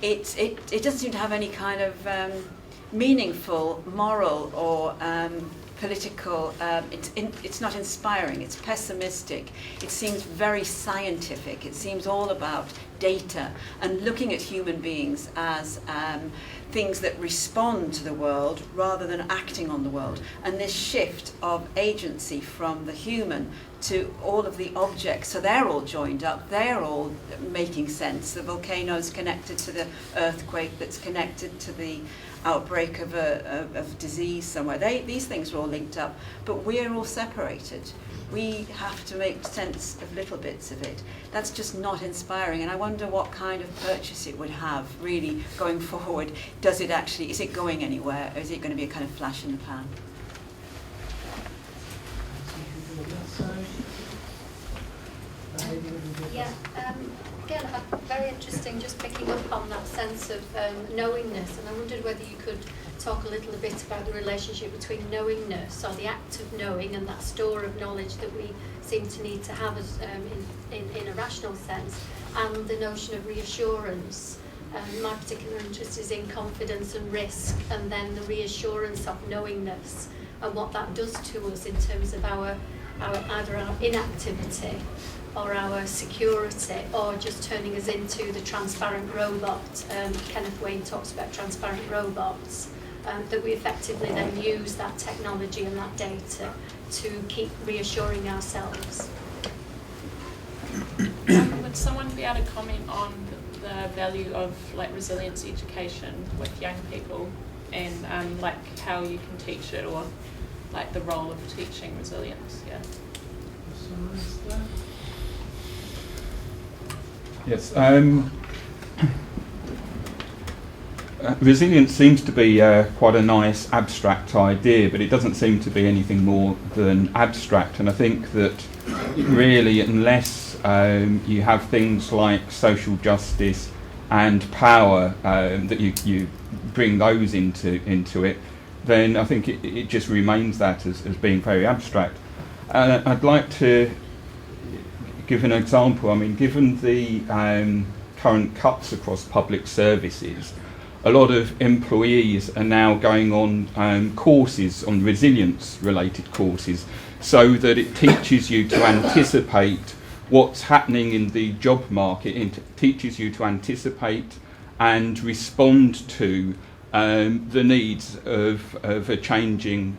doesn't seem to have any kind of meaningful, moral, or political. It's not inspiring. It's pessimistic. It seems very scientific. It seems all about data and looking at human beings as things that respond to the world rather than acting on the world. And this shift of agency from the human to all of the objects, so they're all joined up, they're all making sense. The volcano's connected to the earthquake that's connected to the outbreak of disease somewhere. These things are all linked up, but we're all separated. We have to make sense of little bits of it. That's just not inspiring, and I wonder what kind of purchase it would have really going forward. Is it going anywhere, or is it going to be a kind of flash in the pan? Yeah, again, very interesting, just picking up on that sense of knowingness, and I wondered whether you could talk a little bit about the relationship between knowingness, or the act of knowing, and that store of knowledge that we seem to need to have as, in a rational sense, and the notion of reassurance. My particular interest is in confidence and risk, and then the reassurance of knowingness, and what that does to us in terms of either our inactivity or our security, or just turning us into the transparent robot. Kenneth Wayne talks about transparent robots, that we effectively then use that technology and that data to keep reassuring ourselves. Would someone be able to comment on the value of resilience education with young people, and how you can teach it, or the role of teaching resilience? Yeah. Yes. Resilience seems to be quite a nice abstract idea, but it doesn't seem to be anything more than abstract. And I think that really, unless you have things like social justice and power, that you bring those into it, then I think it just remains that as being very abstract. I'd like to give an example. I mean, given the current cuts across public services, a lot of employees are now going on courses, on resilience-related courses, so that it teaches you to anticipate what's happening in the job market. It teaches you to anticipate and respond to the needs of a changing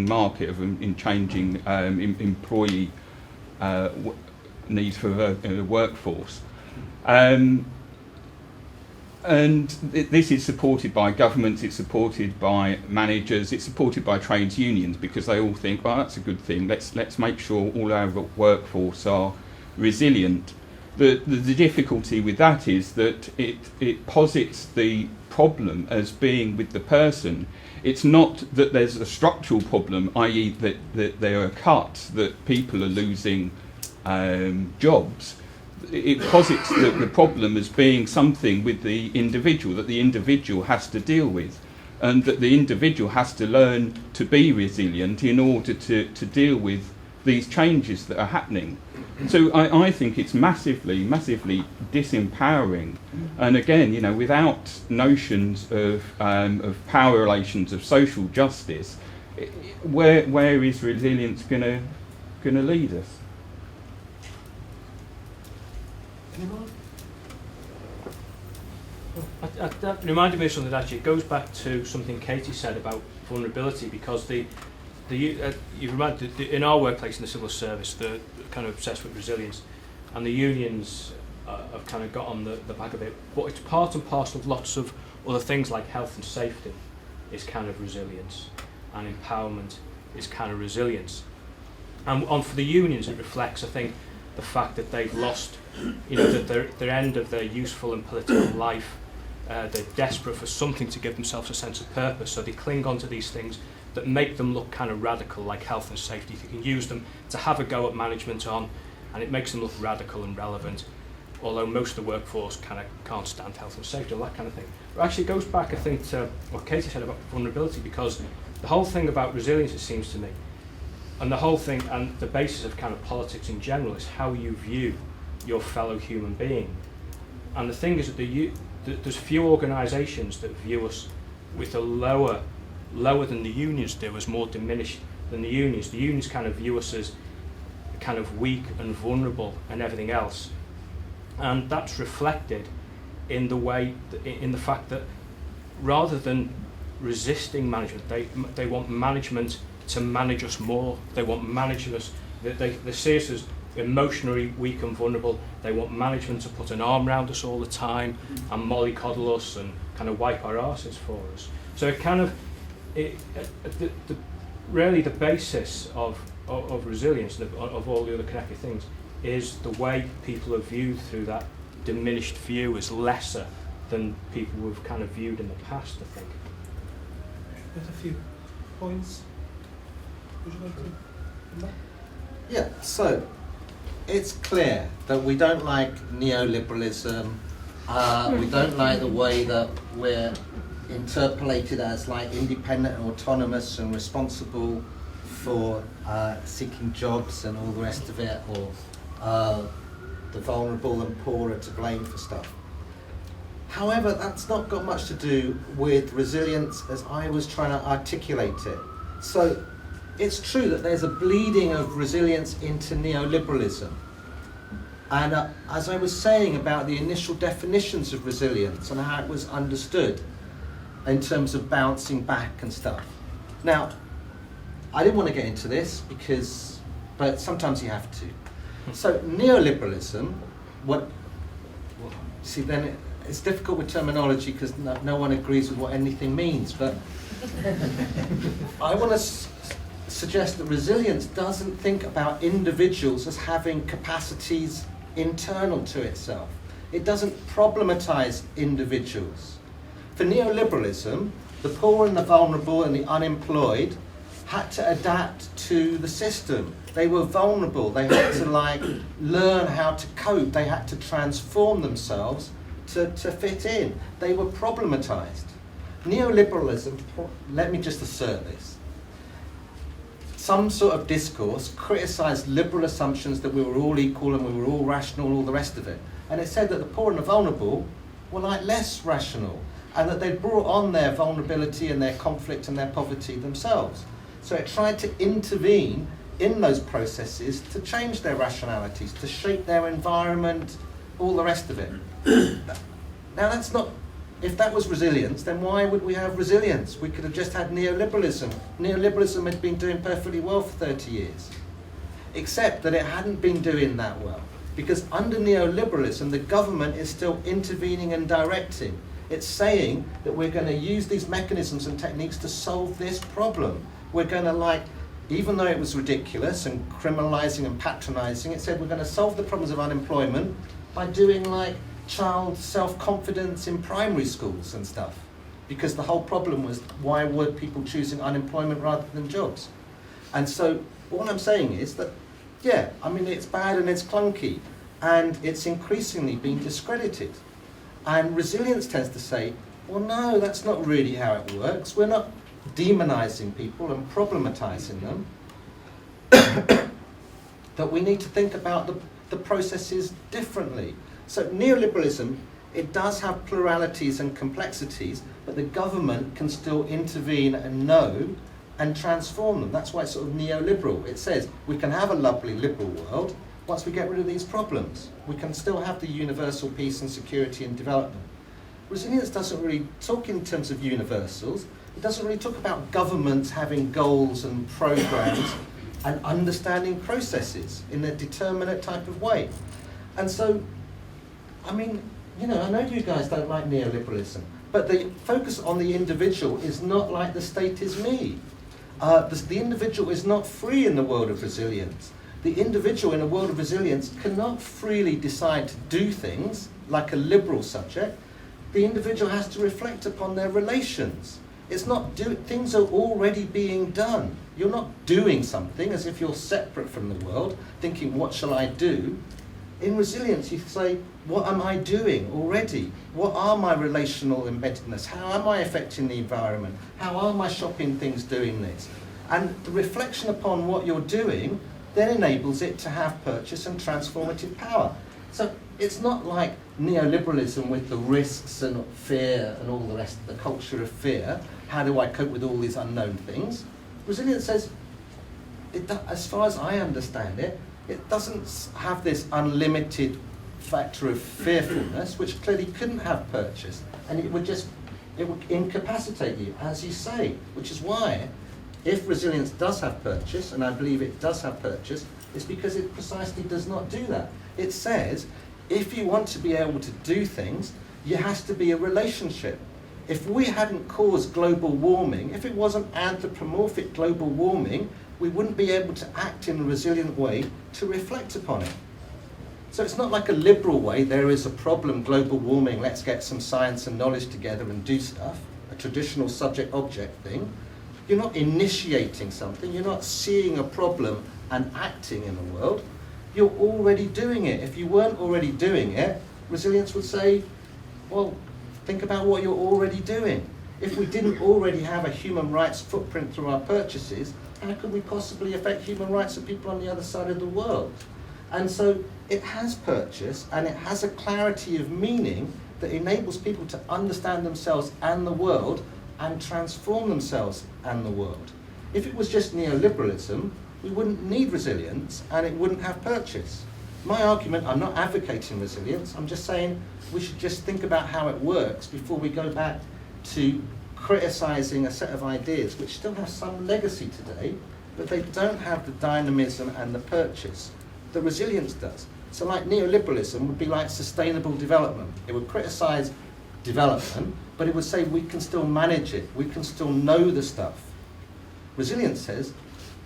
market, in changing employee needs for the workforce. And this is supported by governments, it's supported by managers, it's supported by trades unions, because they all think, well, that's a good thing, let's make sure all our workforce are resilient. The difficulty with that is that it posits the problem as being with the person. It's not that there's a structural problem, i.e. that there are cuts, that people are losing jobs. It posits the problem as being something with the individual, that the individual has to deal with, and that the individual has to learn to be resilient in order to deal with these changes that are happening. So I think it's massively disempowering. And again, you know, without notions of power relations, of social justice, where is resilience going to lead us? That reminded me of something. Actually, it goes back to something Katie said about vulnerability, because you reminded in our workplace in the civil service, they're kind of obsessed with resilience, and the unions have kind of got on the back of it. But it's part and parcel of lots of other things, like health and safety is kind of resilience, and empowerment is kind of resilience. And for the unions, it reflects, I think, the fact that they've lost, you know, that their end of their useful and political life. They're desperate for something to give themselves a sense of purpose, so they cling on to these things that make them look kind of radical, like health and safety. You can use them to have a go at management on, and it makes them look radical and relevant, although most of the workforce kind of can't stand health and safety, all that kind of thing. But actually it goes back, I think, to what Katie said about vulnerability, because the whole thing about resilience, it seems to me, and the whole thing, and the basis of kind of politics in general, is how you view your fellow human being. And the thing is that there's few organisations that view us with a lower than the unions do, as more diminished than the unions. The unions kind of view us as kind of weak and vulnerable and everything else. And that's reflected in the fact that rather than resisting management, they want management to manage us more. They want management, they see us as emotionally weak and vulnerable. They want management to put an arm around us all the time and mollycoddle us and kind of wipe our arses for us. So it kind of, really the basis of resilience, of all the other connected things, is the way people are viewed through that diminished view as lesser than people we've kind of viewed in the past, I think. There's a few points. Would you like to? Yeah, so it's clear that we don't like neoliberalism. We don't like the way that we're interpolated as like independent and autonomous and responsible for seeking jobs and all the rest of it, or the vulnerable and poor are to blame for stuff. However, that's not got much to do with resilience as I was trying to articulate it. So it's true that there's a bleeding of resilience into neoliberalism. And as I was saying about the initial definitions of resilience and how it was understood in terms of bouncing back and stuff. Now, I didn't want to get into this but sometimes you have to. So neoliberalism, then it's difficult with terminology because no one agrees with what anything means, but I want to suggest that resilience doesn't think about individuals as having capacities internal to itself. It doesn't problematize individuals. For neoliberalism, the poor and the vulnerable and the unemployed had to adapt to the system. They were vulnerable. They had to learn how to cope. They had to transform themselves to fit in. They were problematized. Neoliberalism, let me just assert this. Some sort of discourse criticised liberal assumptions that we were all equal and we were all rational and all the rest of it. And it said that the poor and the vulnerable were less rational and that they brought on their vulnerability and their conflict and their poverty themselves. So it tried to intervene in those processes to change their rationalities, to shape their environment, all the rest of it. Now that's not, if that was resilience, then why would we have resilience? We could have just had neoliberalism. Neoliberalism had been doing perfectly well for 30 years, except that it hadn't been doing that well. Because under neoliberalism, the government is still intervening and directing. It's saying that we're going to use these mechanisms and techniques to solve this problem. We're going to, even though it was ridiculous and criminalising and patronising, it said we're going to solve the problems of unemployment by doing child self-confidence in primary schools and stuff. Because the whole problem was, why were people choosing unemployment rather than jobs? And so what I'm saying is that, yeah, I mean, it's bad and it's clunky, and it's increasingly being discredited. And resilience tends to say, well, no, that's not really how it works. We're not demonizing people and problematizing them. That we need to think about the processes differently. So neoliberalism, it does have pluralities and complexities, but the government can still intervene and know and transform them. That's why it's sort of neoliberal. It says we can have a lovely liberal world once we get rid of these problems. We can still have the universal peace and security and development. Resilience doesn't really talk in terms of universals. It doesn't really talk about governments having goals and programs and understanding processes in a determinate type of way. And so, I mean, I know you guys don't like neoliberalism, but the focus on the individual is not like the state is me. The individual is not free in the world of resilience. The individual in a world of resilience cannot freely decide to do things like a liberal subject. The individual has to reflect upon their relations. It's not things are already being done. You're not doing something as if you're separate from the world, thinking, what shall I do? In resilience, you say, what am I doing already? What are my relational embeddedness? How am I affecting the environment? How are my shopping things doing this? And the reflection upon what you're doing then enables it to have purchase and transformative power. So it's not like neoliberalism with the risks and fear and all the rest of the culture of fear. How do I cope with all these unknown things? Resilience says, as far as I understand it, it doesn't have this unlimited factor of fearfulness, which clearly couldn't have purchase, and it would incapacitate you, as you say, which is why, if resilience does have purchase, and I believe it does have purchase, it's because it precisely does not do that. It says, if you want to be able to do things, there has to be a relationship. If we hadn't caused global warming, if it wasn't anthropomorphic global warming, we wouldn't be able to act in a resilient way to reflect upon it. So it's not like a liberal way, there is a problem, global warming, let's get some science and knowledge together and do stuff, a traditional subject-object thing. You're not initiating something, you're not seeing a problem and acting in the world, you're already doing it. If you weren't already doing it, resilience would say, well, think about what you're already doing. If we didn't already have a human rights footprint through our purchases, how could we possibly affect human rights of people on the other side of the world? And so it has purchase, and it has a clarity of meaning that enables people to understand themselves and the world and transform themselves and the world. If it was just neoliberalism, we wouldn't need resilience and it wouldn't have purchase. My argument, I'm not advocating resilience, I'm just saying we should just think about how it works before we go back to criticising a set of ideas which still have some legacy today, but they don't have the dynamism and the purchase that resilience does. So like neoliberalism would be like sustainable development. It would criticise development, but it would say we can still manage it, we can still know the stuff. Resilience says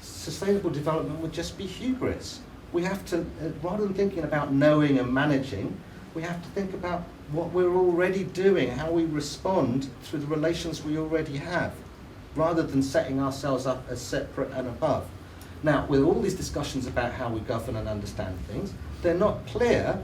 sustainable development would just be hubris. We have to, rather than thinking about knowing and managing, we have to think about what we're already doing, how we respond through the relations we already have, rather than setting ourselves up as separate and above. Now, with all these discussions about how we govern and understand things, they're not clear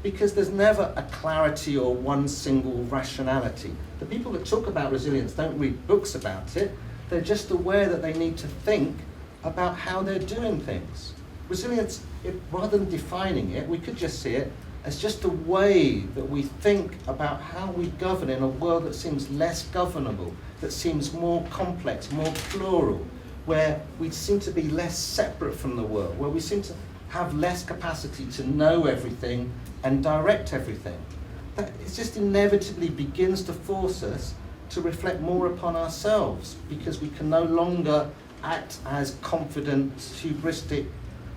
because there's never a clarity or one single rationality. The people that talk about resilience don't read books about it, they're just aware that they need to think about how they're doing things. Resilience, rather than defining it, we could just see it as just a way that we think about how we govern in a world that seems less governable, that seems more complex, more plural, where we seem to be less separate from the world, where we seem to have less capacity to know everything and direct everything. That it just inevitably begins to force us to reflect more upon ourselves, because we can no longer act as confident, hubristic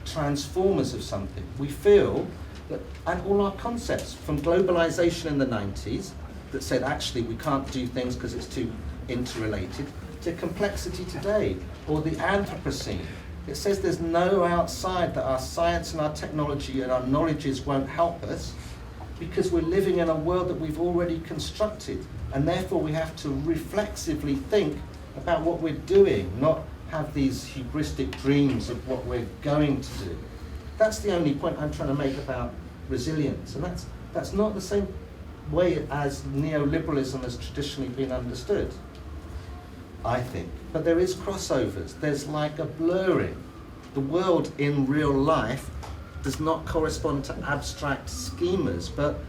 transformers of something. We feel that, and all our concepts, from globalization in the 90s, that said actually we can't do things because it's too interrelated, to complexity today, or the Anthropocene. It says there's no outside, that our science and our technology and our knowledges won't help us, because we're living in a world that we've already constructed, and therefore we have to reflexively think about what we're doing, not have these hubristic dreams of what we're going to do. That's the only point I'm trying to make about resilience, and that's not the same way as neoliberalism has traditionally been understood, I think. But there is crossovers. There's like a blurring. The world in real life does not correspond to abstract schemas, but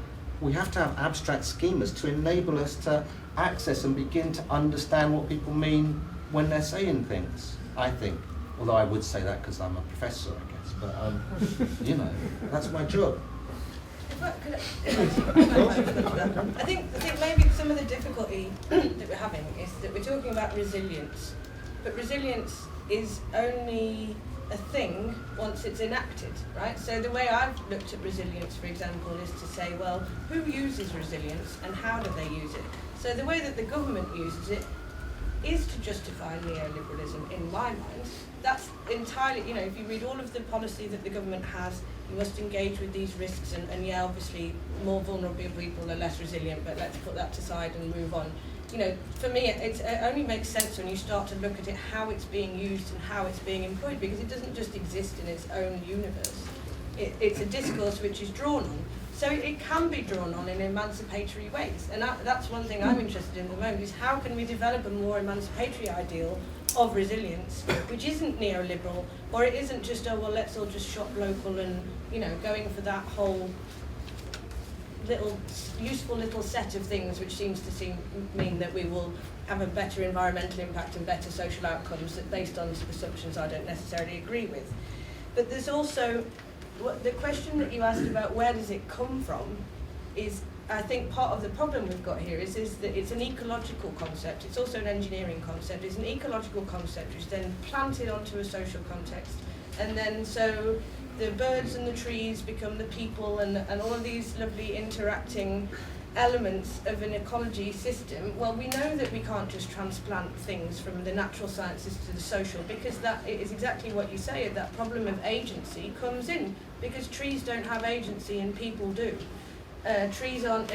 we have to have abstract schemas to enable us to access and begin to understand what people mean when they're saying things, I think. Although I would say that because I'm a professor, I guess, but you know, that's my job. I think maybe some of the difficulty that we're having is that we're talking about resilience, but resilience is only a thing once it's enacted, right? So the way I've looked at resilience, for example, is to say, well, who uses resilience and how do they use it? So the way that the government uses it is to justify neoliberalism, in my mind. That's entirely, you know, if you read all of the policy that the government has, you must engage with these risks, and yeah, obviously more vulnerable people are less resilient, but let's put that aside and move on. You know, for me, it only makes sense when you start to look at it, how it's being used and how it's being employed, because it doesn't just exist in its own universe. It's a discourse which is drawn on. So it can be drawn on in emancipatory ways. And that's one thing I'm interested in at the moment, is how can we develop a more emancipatory ideal of resilience, which isn't neoliberal, or it isn't just, oh, well, let's all just shop local and, you know, going for that whole little useful little set of things, which seems to mean that we will have a better environmental impact and better social outcomes based on assumptions I don't necessarily agree with. But there's also the question that you asked about where does it come from is, I think part of the problem we've got here is that it's an ecological concept. It's also an engineering concept. It's an ecological concept which is then planted onto a social context, and then so the birds and the trees become the people, and all of these lovely interacting elements of an ecology system. Well, we know that we can't just transplant things from the natural sciences to the social, because that is exactly what you say, that problem of agency comes in, because trees don't have agency and people do. Trees aren't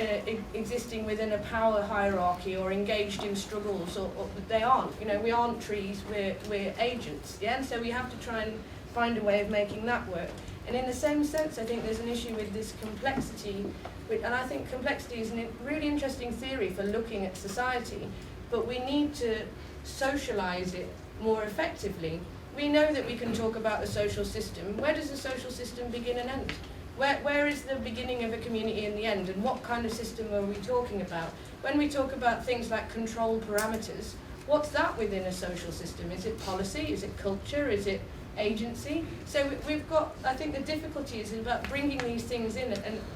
existing within a power hierarchy or engaged in struggles, or they aren't. You know, we aren't trees, we're agents, yeah? And so we have to try and find a way of making that work. And in the same sense, I think there's an issue with this complexity, and I think complexity is a really interesting theory for looking at society, but we need to socialise it more effectively. We know that we can talk about a social system. Where does a social system begin and end? Where is the beginning of a community and the end, and what kind of system are we talking about? When we talk about things like control parameters, what's that within a social system? Is it policy? Is it culture? Is it agency? So we've got, I think the difficulty is about bringing these things in,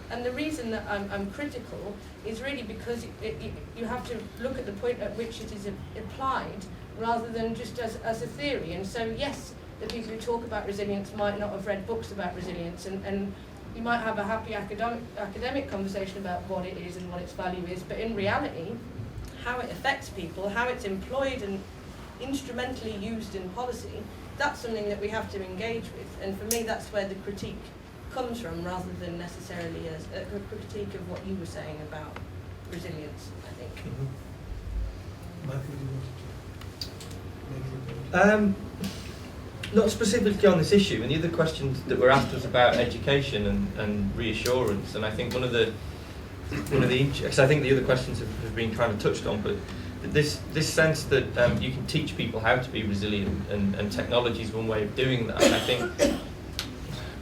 and the reason that I'm critical is really because you have to look at the point at which it is applied rather than just as a theory. And so yes, the people who talk about resilience might not have read books about resilience, and you might have a happy academic conversation about what it is and what its value is, but in reality, how it affects people, how it's employed and instrumentally used in policy, that's something that we have to engage with. And for me, that's where the critique comes from, rather than necessarily as a critique of what you were saying about resilience, I think. Not specifically on this issue, and the other questions that were asked was about education and reassurance, and I think one of the because I think the other questions have been kind of touched on, but this sense that you can teach people how to be resilient, and technology is one way of doing that. And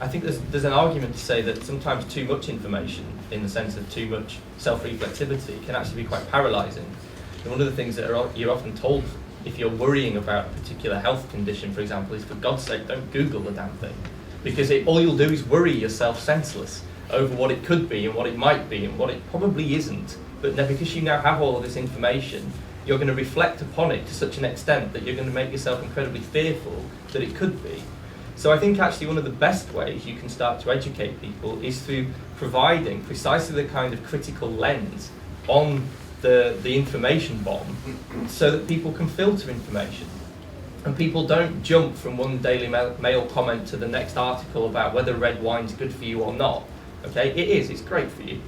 I think there's an argument to say that sometimes too much information, in the sense of too much self-reflexivity, can actually be quite paralysing. And one of the things that you're often told if you're worrying about a particular health condition, for example, is for God's sake, don't Google the damn thing. Because all you'll do is worry yourself senseless over what it could be and what it might be and what it probably isn't. But now, because you now have all of this information, you're going to reflect upon it to such an extent that you're going to make yourself incredibly fearful that it could be. So I think actually one of the best ways you can start to educate people is through providing precisely the kind of critical lens on the information bomb so that people can filter information. And people don't jump from one Daily Mail comment to the next article about whether red wine's good for you or not. Okay, it is, it's great for you.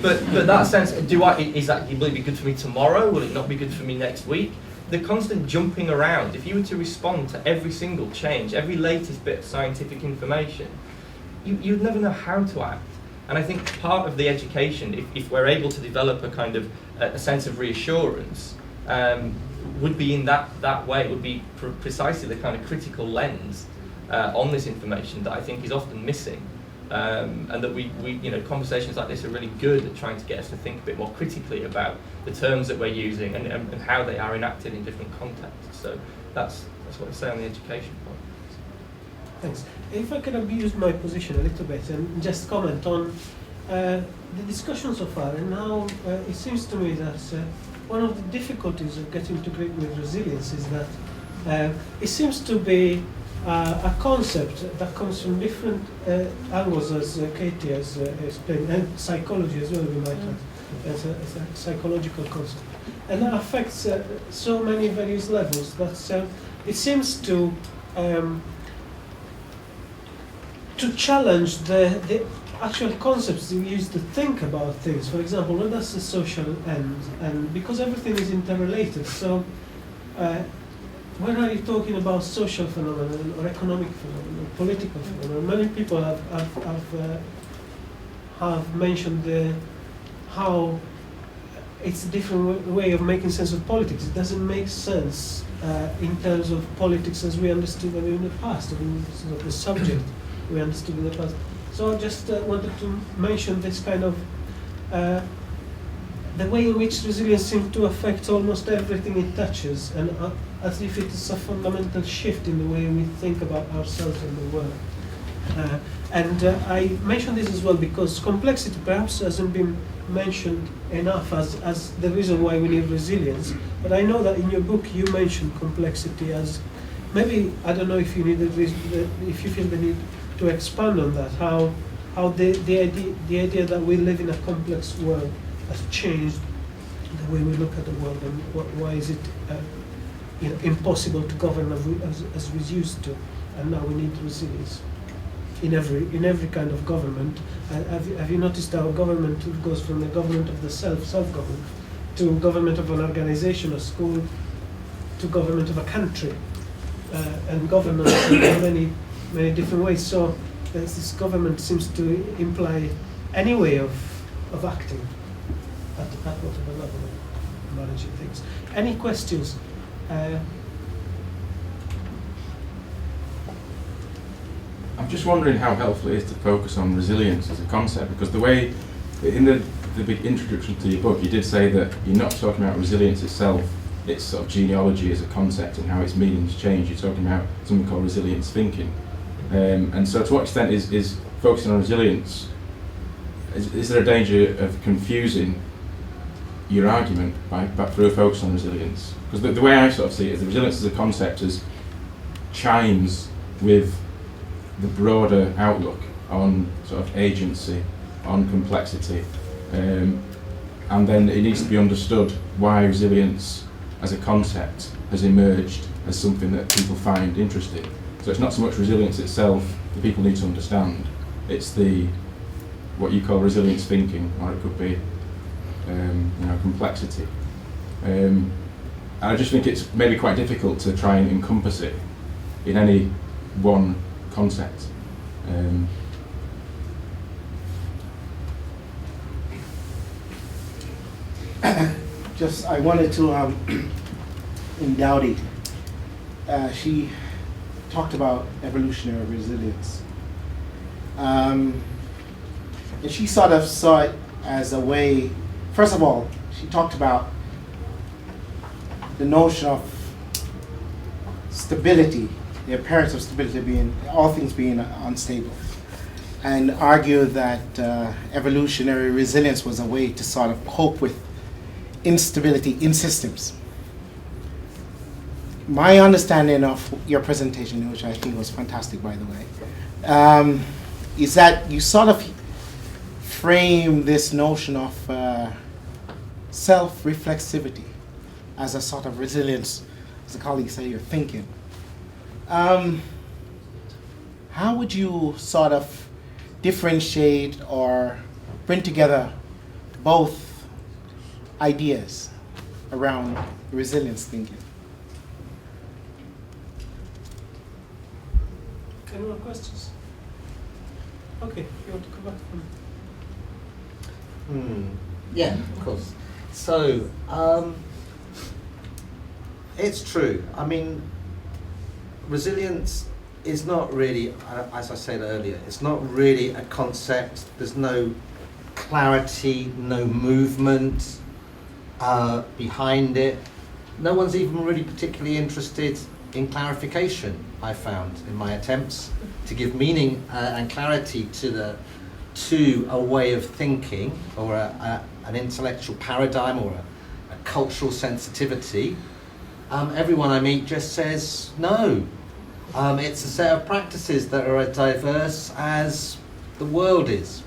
but that sense, is that will it be good for me tomorrow? Will it not be good for me next week? The constant jumping around, if you were to respond to every single change, every latest bit of scientific information, you'd never know how to act. And I think part of the education, if we're able to develop a kind of a sense of reassurance, would be in that way, would be precisely the kind of critical lens on this information that I think is often missing. And that we conversations like this are really good at trying to get us to think a bit more critically about the terms that we're using and how they are enacted in different contexts. So that's what I say on the education point. Thanks. If I can abuse my position a little bit and just comment on the discussion so far and how it seems to me that one of the difficulties of getting to grip with resilience is that it seems to be a concept that comes from different angles, as Katie has explained, and psychology as well, we might add, as a psychological concept. And that affects so many various levels that it seems to challenge the actual concepts we use to think about things. For example, what does the social end? And because everything is interrelated, so when are you talking about social phenomena or economic phenomena or political phenomena? Many people have mentioned how it's a different way of making sense of politics. It doesn't make sense in terms of politics as we understood them in the past, sort of the subject we understood in the past. So I just wanted to mention this kind of the way in which resilience seems to affect almost everything it touches, and as if it is a fundamental shift in the way we think about ourselves and the world. I mention this as well because complexity perhaps hasn't been mentioned enough as the reason why we need resilience. But I know that in your book you mentioned complexity as maybe, I don't know if you if you feel the need to expand on that, how the idea that we live in a complex world has changed the way we look at the world, and why is it impossible to govern as we used to, and now we need resilience in every kind of government. Have you noticed how government goes from the government of the self-government, to government of an organization, a school, to government of a country, and governance in many different ways. So this government seems to imply any way of acting at whatever level of managing things. Any questions? I'm just wondering how helpful it is to focus on resilience as a concept, because the way, in the big introduction to your book, you did say that you're not talking about resilience itself, its sort of genealogy as a concept and how its meanings change. You're talking about something called resilience thinking. And so to what extent is focusing on resilience, is there a danger of confusing your argument through a focus on resilience? Because the way I sort of see it is the resilience as a concept chimes with the broader outlook on sort of agency, on complexity, and then it needs to be understood why resilience as a concept has emerged as something that people find interesting. So it's not so much resilience itself that people need to understand, it's what you call resilience thinking, or it could be complexity. And I just think it's maybe quite difficult to try and encompass it in any one concept. I wanted to in Dowdy, she talked about evolutionary resilience, and she sort of saw it as a way. First of all, she talked about the notion of stability, the appearance of stability being, all things being unstable, and argue that evolutionary resilience was a way to sort of cope with instability in systems. My understanding of your presentation, which I think was fantastic, by the way, is that you sort of frame this notion of self-reflexivity as a sort of resilience, as the colleagues say, you're thinking. How would you sort of differentiate or bring together both ideas around resilience thinking? Any more questions? Okay, you want to come back? Yeah, of course. So, it's true. I mean, resilience is not really, as I said earlier, it's not really a concept. There's no clarity, no movement behind it. No one's even really particularly interested in clarification, I found, in my attempts to give meaning and clarity to a way of thinking, or an intellectual paradigm, or a cultural sensitivity. Everyone I meet just says no. It's a set of practices that are as diverse as the world is,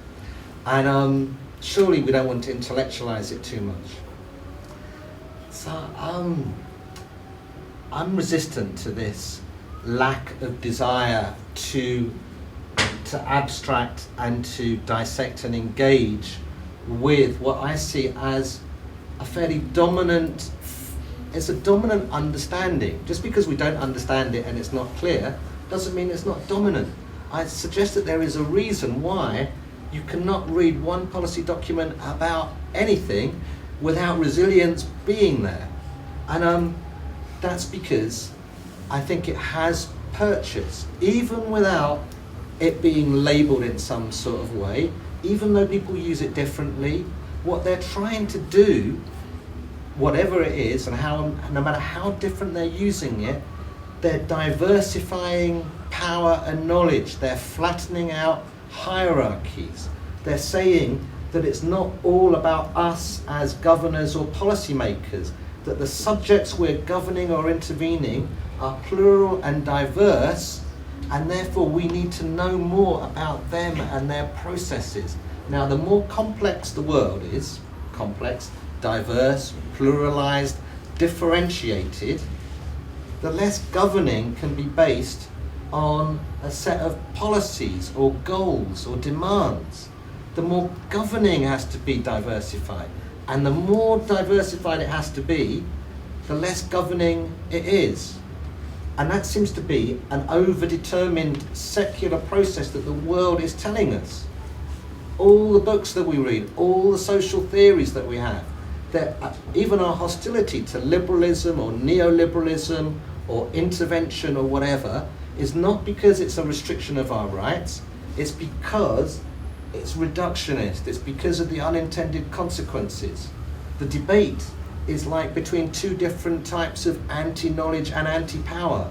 and surely we don't want to intellectualize it too much. So I'm resistant to this lack of desire to abstract and to dissect and engage with what I see as a fairly dominant, it's a dominant understanding. Just because we don't understand it and it's not clear doesn't mean it's not dominant. I suggest that there is a reason why you cannot read one policy document about anything without resilience being there. And that's because I think it has purchase, even without it being labelled in some sort of way, even though people use it differently. What they're trying to do, whatever it is, and how, no matter how different they're using it, they're diversifying power and knowledge. They're flattening out hierarchies. They're saying that it's not all about us as governors or policymakers, that the subjects we're governing or intervening are plural and diverse, and therefore we need to know more about them and their processes. Now, the more complex the world is, complex, diverse, pluralized, differentiated, the less governing can be based on a set of policies or goals or demands. The more governing has to be diversified, and the more diversified it has to be, the less governing it is. And that seems to be an overdetermined secular process that the world is telling us. All the books that we read, all the social theories that we have, that even our hostility to liberalism or neoliberalism or intervention or whatever is not because it's a restriction of our rights, it's because it's reductionist, it's because of the unintended consequences. The debate is like between two different types of anti-knowledge and anti-power.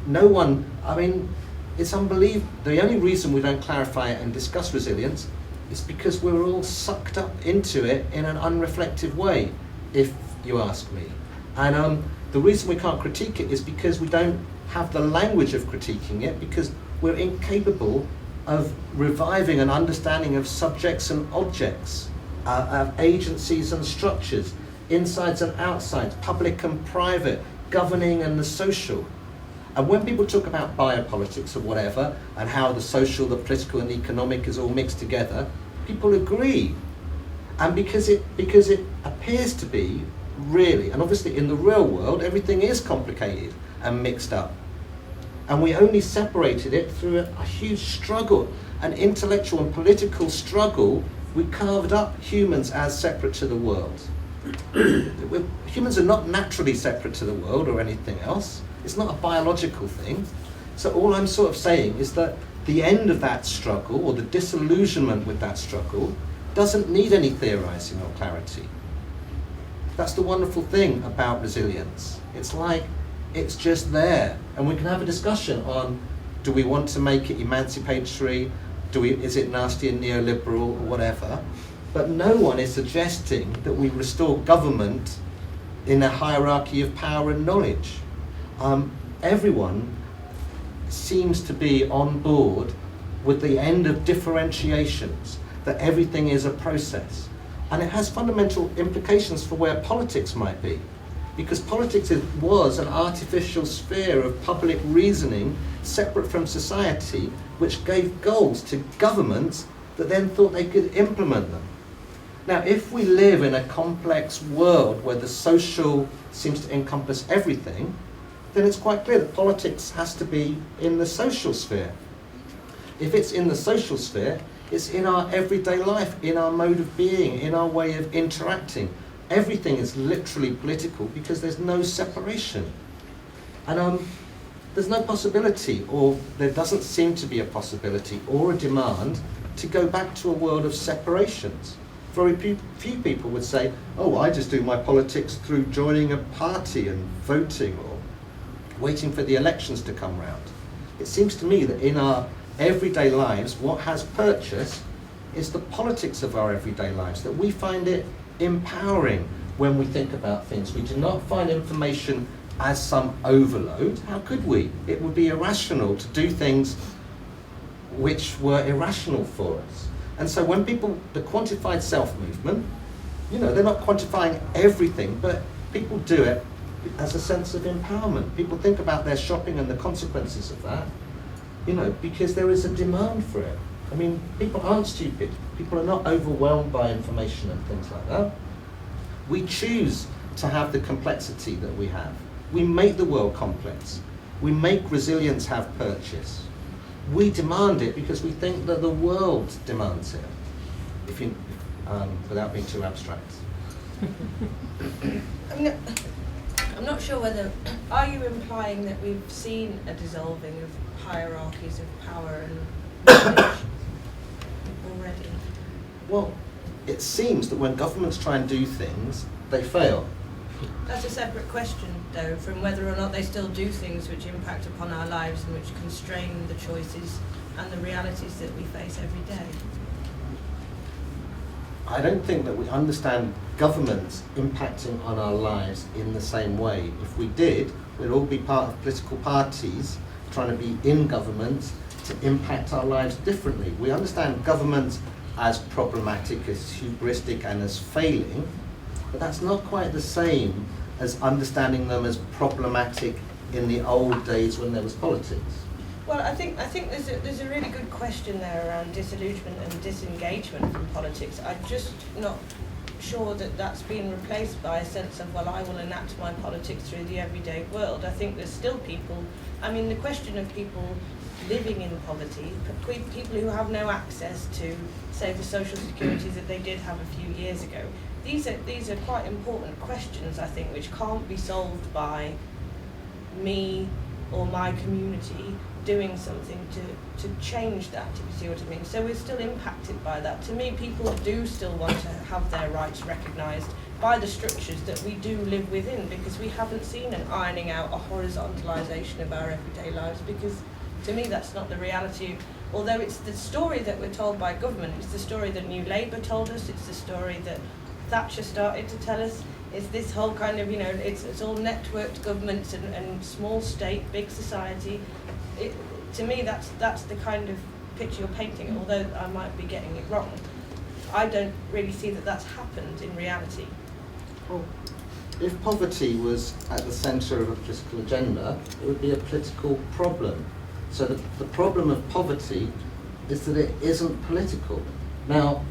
No one, I mean, it's unbelievable. The only reason we don't clarify it and discuss resilience is because we're all sucked up into it in an unreflective way, if you ask me. And the reason we can't critique it is because we don't have the language of critiquing it, because we're incapable of reviving an understanding of subjects and objects, of agencies and structures, insides and outsides, public and private, governing and the social. And when people talk about biopolitics or whatever, and how the social, the political and the economic is all mixed together, people agree. And because it appears to be really, and obviously in the real world, everything is complicated and mixed up. And we only separated it through a huge struggle, an intellectual and political struggle. We carved up humans as separate to the world. Humans are not naturally separate to the world or anything else. It's not a biological thing. So all I'm sort of saying is that the end of that struggle, or the disillusionment with that struggle, doesn't need any theorizing or clarity. That's the wonderful thing about resilience. It's like It's just there, and we can have a discussion on, do we want to make it emancipatory, is it nasty and neoliberal or whatever, but no one is suggesting that we restore government in a hierarchy of power and knowledge. Everyone seems to be on board with the end of differentiations, that everything is a process. And it has fundamental implications for where politics might be. Because politics was an artificial sphere of public reasoning separate from society, which gave goals to governments that then thought they could implement them. Now, if we live in a complex world where the social seems to encompass everything, then it's quite clear that politics has to be in the social sphere. If it's in the social sphere, it's in our everyday life, in our mode of being, in our way of interacting. Everything is literally political because there's no separation. And there's no possibility, or there doesn't seem to be a possibility or a demand to go back to a world of separations. Very few people would say, oh, I just do my politics through joining a party and voting or waiting for the elections to come round. It seems to me that in our everyday lives, what has purchase is the politics of our everyday lives, that we find it empowering when we think about things. We do not find information as some overload. How could we? It would be irrational to do things which were irrational for us. And so when people, the quantified self-movement, they're not quantifying everything, but people do it as a sense of empowerment. People think about their shopping and the consequences of that, because there is a demand for it. I mean, people aren't stupid. People are not overwhelmed by information and things like that. We choose to have the complexity that we have. We make the world complex. We make resilience have purchase. We demand it because we think that the world demands it, without being too abstract. I'm not sure whether, are you implying that we've seen a dissolving of hierarchies of power and knowledge already? Well, it seems that when governments try and do things, they fail. That's a separate question, though, from whether or not they still do things which impact upon our lives and which constrain the choices and the realities that we face every day. I don't think that we understand governments impacting on our lives in the same way. If we did, we'd all be part of political parties trying to be in government to impact our lives differently. We understand government as problematic, as hubristic and as failing, but that's not quite the same as understanding them as problematic in the old days when there was politics. Well, I think there's a really good question there around disillusionment and disengagement from politics. I'm just not sure that that's been replaced by a sense of, well, I will enact my politics through the everyday world. I think there's still people, the question of people living in poverty, people who have no access to, say, the social security that they did have a few years ago. These are quite important questions, I think, which can't be solved by me or my community doing something to change that, if you see what I mean. So we're still impacted by that. To me, people do still want to have their rights recognised by the structures that we do live within, because we haven't seen an ironing out, a horizontalisation of our everyday lives, because to me that's not the reality. Although it's the story that we're told by government, it's the story that New Labour told us, it's the story that Thatcher started to tell us. It's this whole kind of, it's all networked governments and small state, big society. To me, that's the kind of picture you're painting, although I might be getting it wrong. I don't really see that that's happened in reality. Well, if poverty was at the centre of a political agenda, it would be a political problem. So the problem of poverty is that it isn't political. Now,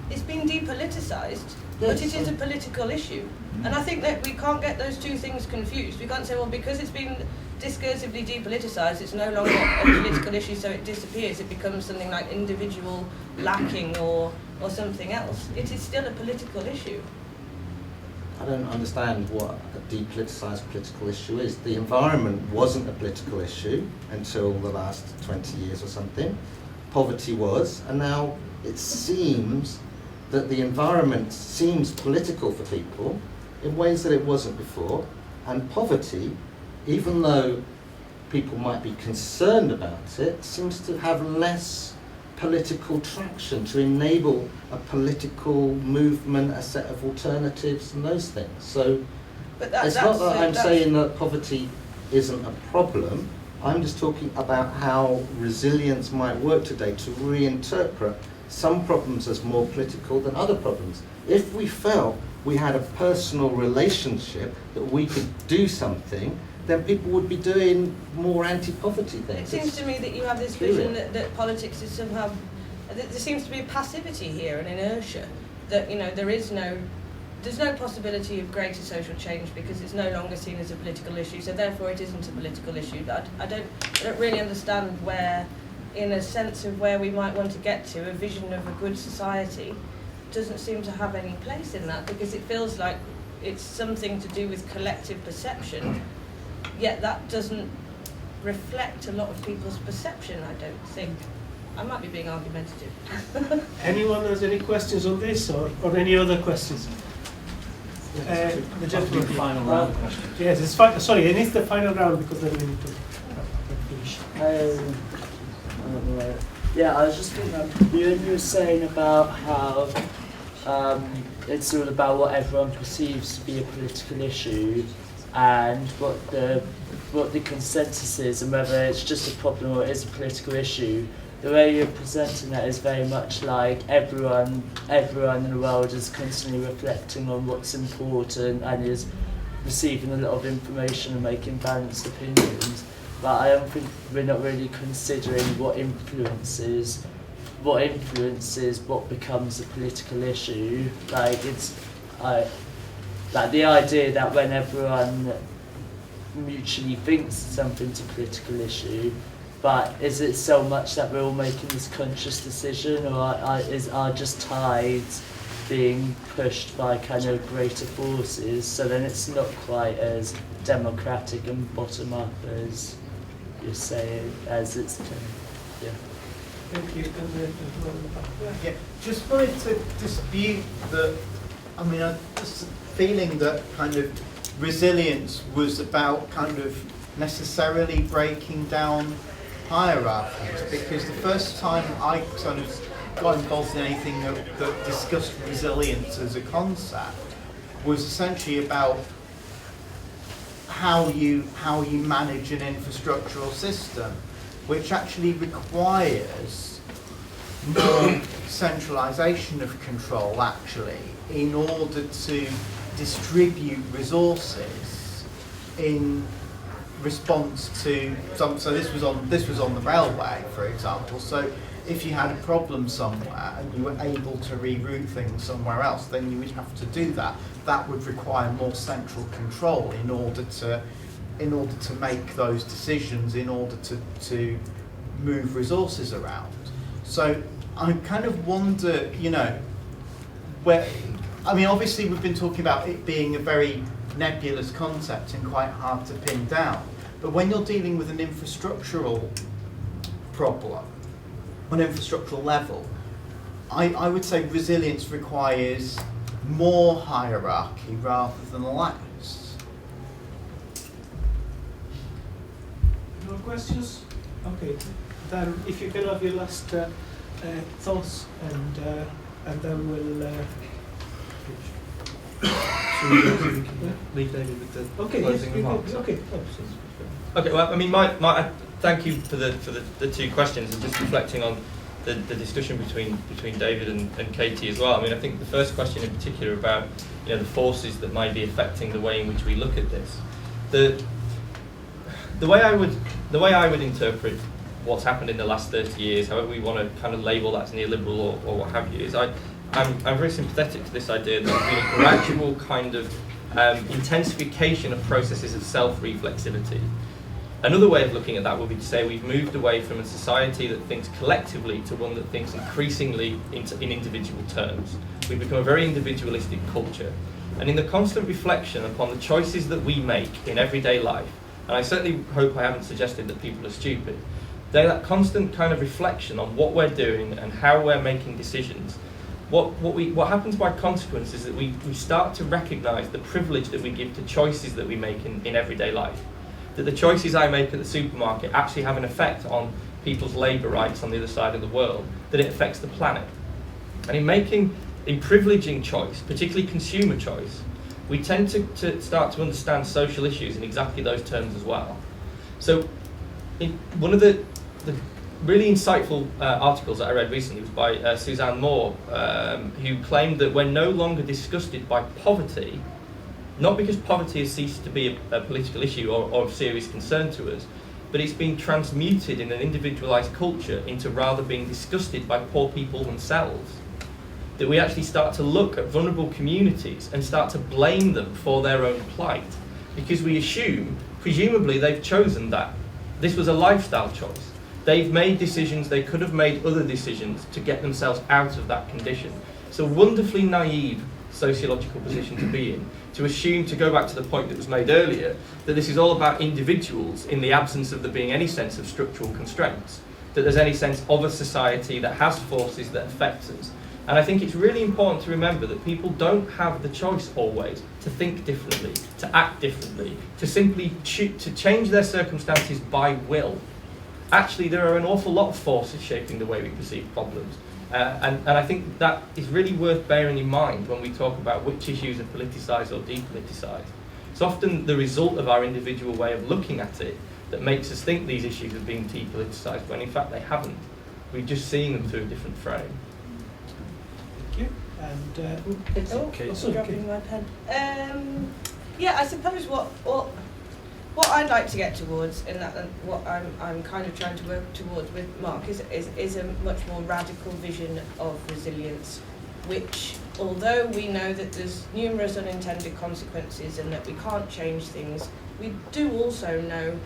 it's been depoliticised, yes, but it is a political issue. And I think that we can't get those two things confused. We can't say, well, because it's been discursively depoliticised, it's no longer a political issue, so it disappears. It becomes something like individual lacking or something else. It is still a political issue. I don't understand what a depoliticised political issue is. The environment wasn't a political issue until the last 20 years or something. Poverty was, and now it seems that the environment seems political for people in ways that it wasn't before, and poverty even though people might be concerned about it, seems to have less political traction to enable a political movement, a set of alternatives and those things. So But it's not that I'm saying that poverty isn't a problem. I'm just talking about how resilience might work today to reinterpret some problems as more political than other problems. If we felt we had a personal relationship that we could do something, then people would be doing more anti-poverty It things. seems to me that you have this vision that politics is somehow, that there seems to be a passivity here, an inertia, that, you know, there's no possibility of greater social change because it's no longer seen as a political issue, so therefore it isn't a political issue. I don't really understand where, in a sense of where we might want to get to, a vision of a good society doesn't seem to have any place in that, because it feels like it's something to do with collective perception, yet that doesn't reflect a lot of people's perception, I don't think. I might be being argumentative. Anyone has any questions on this, or any other questions? The gentleman. Final round question. Yes, it's sorry, it is the final round because then we need to finish. Yeah, I was just thinking, you were saying about how it's all about what everyone perceives to be a political issue and what the consensus is and whether it's just a problem or it is a political issue. The way you're presenting that is very much like everyone in the world is constantly reflecting on what's important and is receiving a lot of information and making balanced opinions. But I don't think we're not really considering what influences what becomes a political issue. Like like the idea that when everyone mutually thinks something's a political issue, but is it so much that we're all making this conscious decision, or are just tides being pushed by kind of greater forces, so then it's not quite as democratic and bottom up as you're saying, as it's kind of, yeah. Thank you. Yeah, just wanted to dispute that. I mean, I'm just feeling that kind of resilience was about kind of necessarily breaking down hierarchies, because the first time I sort of got involved in anything that discussed resilience as a concept was essentially about how you manage an infrastructural system, which actually requires more centralisation of control, actually, in order to distribute resources in response to some. So this was on the railway, for example. So if you had a problem somewhere and you were able to reroute things somewhere else, then you would have to do that. That would require more central control in order to make those decisions, in order to move resources around. So I kind of wonder, you know, where, I mean, obviously we've been talking about it being a very nebulous concept and quite hard to pin down, but when you're dealing with an infrastructural problem, on an infrastructural level, I would say resilience requires more hierarchy rather than less. No questions? Okay, then if you can have your last thoughts, and then we'll leave David with the okay, closing yes, remarks. Okay. Okay. Well, I mean, thank you for the two questions, and just reflecting on the discussion between David and Katie as well. I mean, I think the first question in particular about, you know, the forces that might be affecting the way in which we look at this. The way I would interpret what's happened in the last 30 years, however we want to kind of label that as neoliberal or what have you, is I'm very sympathetic to this idea that there's been a gradual kind of intensification of processes of self-reflexivity. Another way of looking at that would be to say we've moved away from a society that thinks collectively to one that thinks increasingly in individual terms. We've become a very individualistic culture. And in the constant reflection upon the choices that we make in everyday life, and I certainly hope I haven't suggested that people are stupid, that constant kind of reflection on what we're doing and how we're making decisions, what happens by consequence is that we start to recognise the privilege that we give to choices that we make in everyday life. that the choices I make at the supermarket actually have an effect on people's labour rights on the other side of the world, that it affects the planet. And in privileging choice, particularly consumer choice, we tend to start to understand social issues in exactly those terms as well. So one of the really insightful articles that I read recently was by Suzanne Moore, who claimed that we're no longer disgusted by poverty, not because poverty has ceased to be a political issue or of serious concern to us, but it's been transmuted in an individualised culture into rather being disgusted by poor people themselves. That we actually start to look at vulnerable communities and start to blame them for their own plight, because we assume, presumably they've chosen that. This was a lifestyle choice. They've made decisions, they could have made other decisions to get themselves out of that condition. It's a wonderfully naive sociological position to be in, to assume, to go back to the point that was made earlier, that this is all about individuals in the absence of there being any sense of structural constraints, that there's any sense of a society that has forces that affect us. And I think it's really important to remember that people don't have the choice always to think differently, to act differently, to simply to change their circumstances by will. Actually, there are an awful lot of forces shaping the way we perceive problems. And I think that is really worth bearing in mind when we talk about which issues are politicised or depoliticised. It's often the result of our individual way of looking at it that makes us think these issues have been depoliticised, when in fact they haven't. We're just seeing them through a different frame. Thank you. And dropping my pen. Yeah, I suppose what I'd like to get towards, and what I'm kind of trying to work towards with Mark, is a much more radical vision of resilience, which, although we know that there's numerous unintended consequences and that we can't change things, we do also know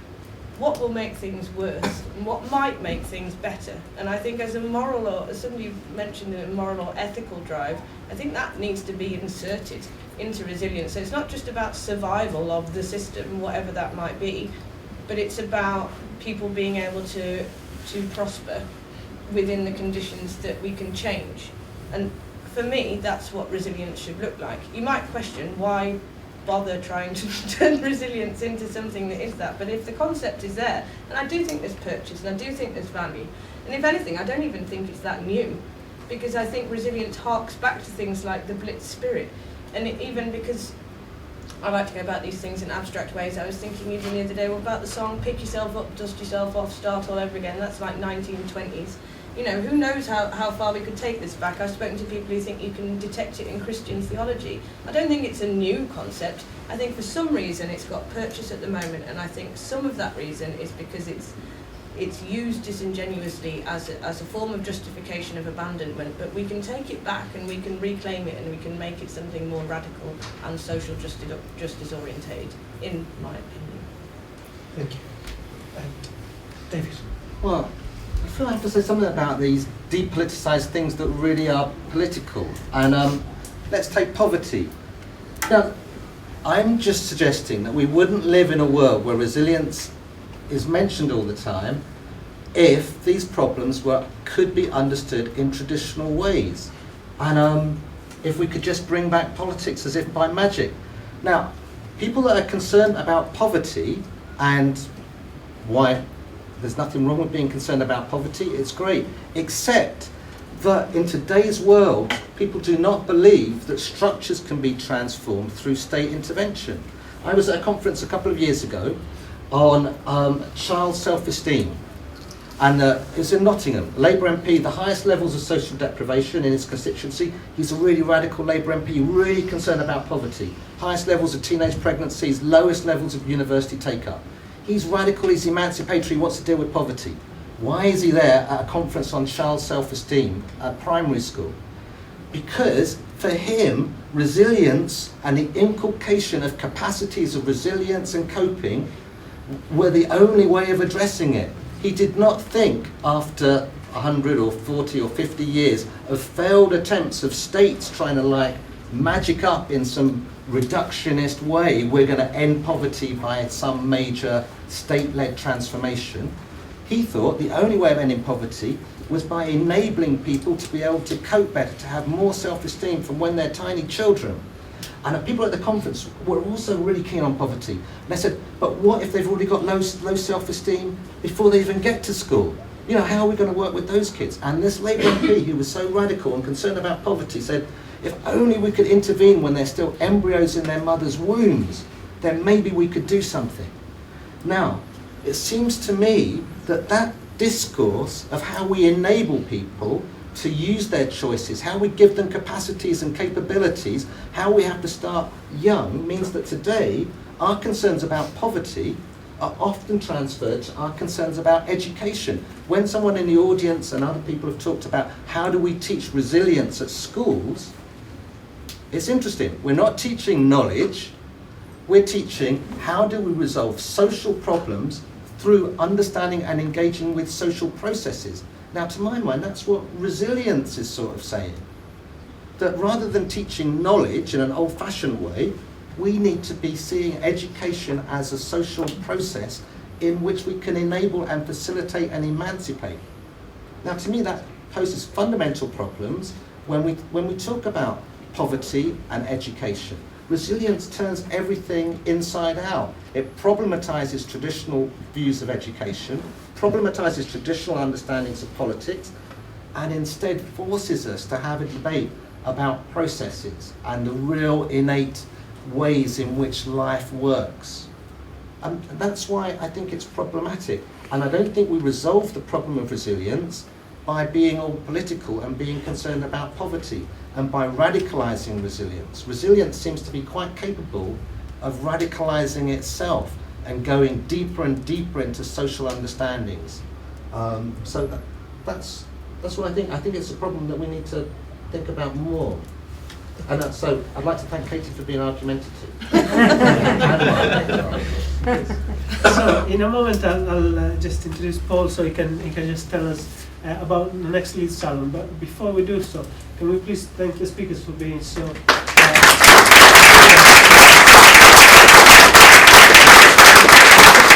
what will make things worse and what might make things better. And I think as a moral, or as somebody mentioned, a moral or ethical drive, I think that needs to be inserted into resilience. So it's not just about survival of the system, whatever that might be, but it's about people being able to prosper within the conditions that we can change. And for me, that's what resilience should look like. You might question why bother trying to turn resilience into something that is that, but if the concept is there, and I do think there's purchase, and I do think there's value, and if anything, I don't even think it's that new, because I think resilience harks back to things like the Blitz spirit. And even because I like to go about these things in abstract ways, I was thinking even the other day about the song "Pick Yourself Up, Dust Yourself Off, Start All Over Again." That's like 1920s. You know, who knows how far we could take this back. I've spoken to people who think you can detect it in Christian theology. I don't think it's a new concept. I think for some reason it's got purchase at the moment, and I think some of that reason is because it's used disingenuously as a form of justification of abandonment, but we can take it back and we can reclaim it and we can make it something more radical and social justice orientated, in my opinion. Thank you. David. Well, I feel I have to say something about these depoliticised things that really are political. And let's take poverty. Now, I'm just suggesting that we wouldn't live in a world where resilience is mentioned all the time if these problems could be understood in traditional ways, and if we could just bring back politics as if by magic. Now, people that are concerned about poverty, and why there's nothing wrong with being concerned about poverty, it's great, except that in today's world people do not believe that structures can be transformed through state intervention. I was at a conference a couple of years ago on child self-esteem, and it was in Nottingham. Labour MP, the highest levels of social deprivation in his constituency. He's a really radical Labour MP, really concerned about poverty. Highest levels of teenage pregnancies, lowest levels of university take-up. He's radical, he's emancipatory, he wants to deal with poverty. Why is he there at a conference on child self-esteem at primary school? Because for him, resilience and the inculcation of capacities of resilience and coping were the only way of addressing it. He did not think, after 100 or 40 or 50 years of failed attempts of states trying to magic up in some reductionist way, we're going to end poverty by some major state-led transformation. He thought the only way of ending poverty was by enabling people to be able to cope better, to have more self-esteem from when they're tiny children. And people at the conference were also really keen on poverty. And I said, but what if they've already got low self-esteem before they even get to school? You know, how are we going to work with those kids? And this Labour MP, who was so radical and concerned about poverty, said, if only we could intervene when they're still embryos in their mother's wombs, then maybe we could do something. Now, it seems to me that that discourse of how we enable people to use their choices, how we give them capacities and capabilities, how we have to start young, means that today our concerns about poverty are often transferred to our concerns about education. When someone in the audience and other people have talked about how do we teach resilience at schools, it's interesting. We're not teaching knowledge, we're teaching how do we resolve social problems through understanding and engaging with social processes. Now, to my mind, that's what resilience is sort of saying. That rather than teaching knowledge in an old-fashioned way, we need to be seeing education as a social process in which we can enable and facilitate and emancipate. Now, to me, that poses fundamental problems when we talk about poverty and education. Resilience turns everything inside out. It problematizes traditional views of education, problematizes traditional understandings of politics, and instead forces us to have a debate about processes and the real innate ways in which life works. And that's why I think it's problematic. And I don't think we resolve the problem of resilience by being all political and being concerned about poverty and by radicalizing resilience. Resilience seems to be quite capable of radicalizing itself and going deeper and deeper into social understandings. So that's what I think. I think it's a problem that we need to think about more. And so I'd like to thank Katie for being argumentative. So in a moment I'll just introduce Paul so he can just tell us about the next Leeds Salon. But before we do so, can we please thank the speakers for being so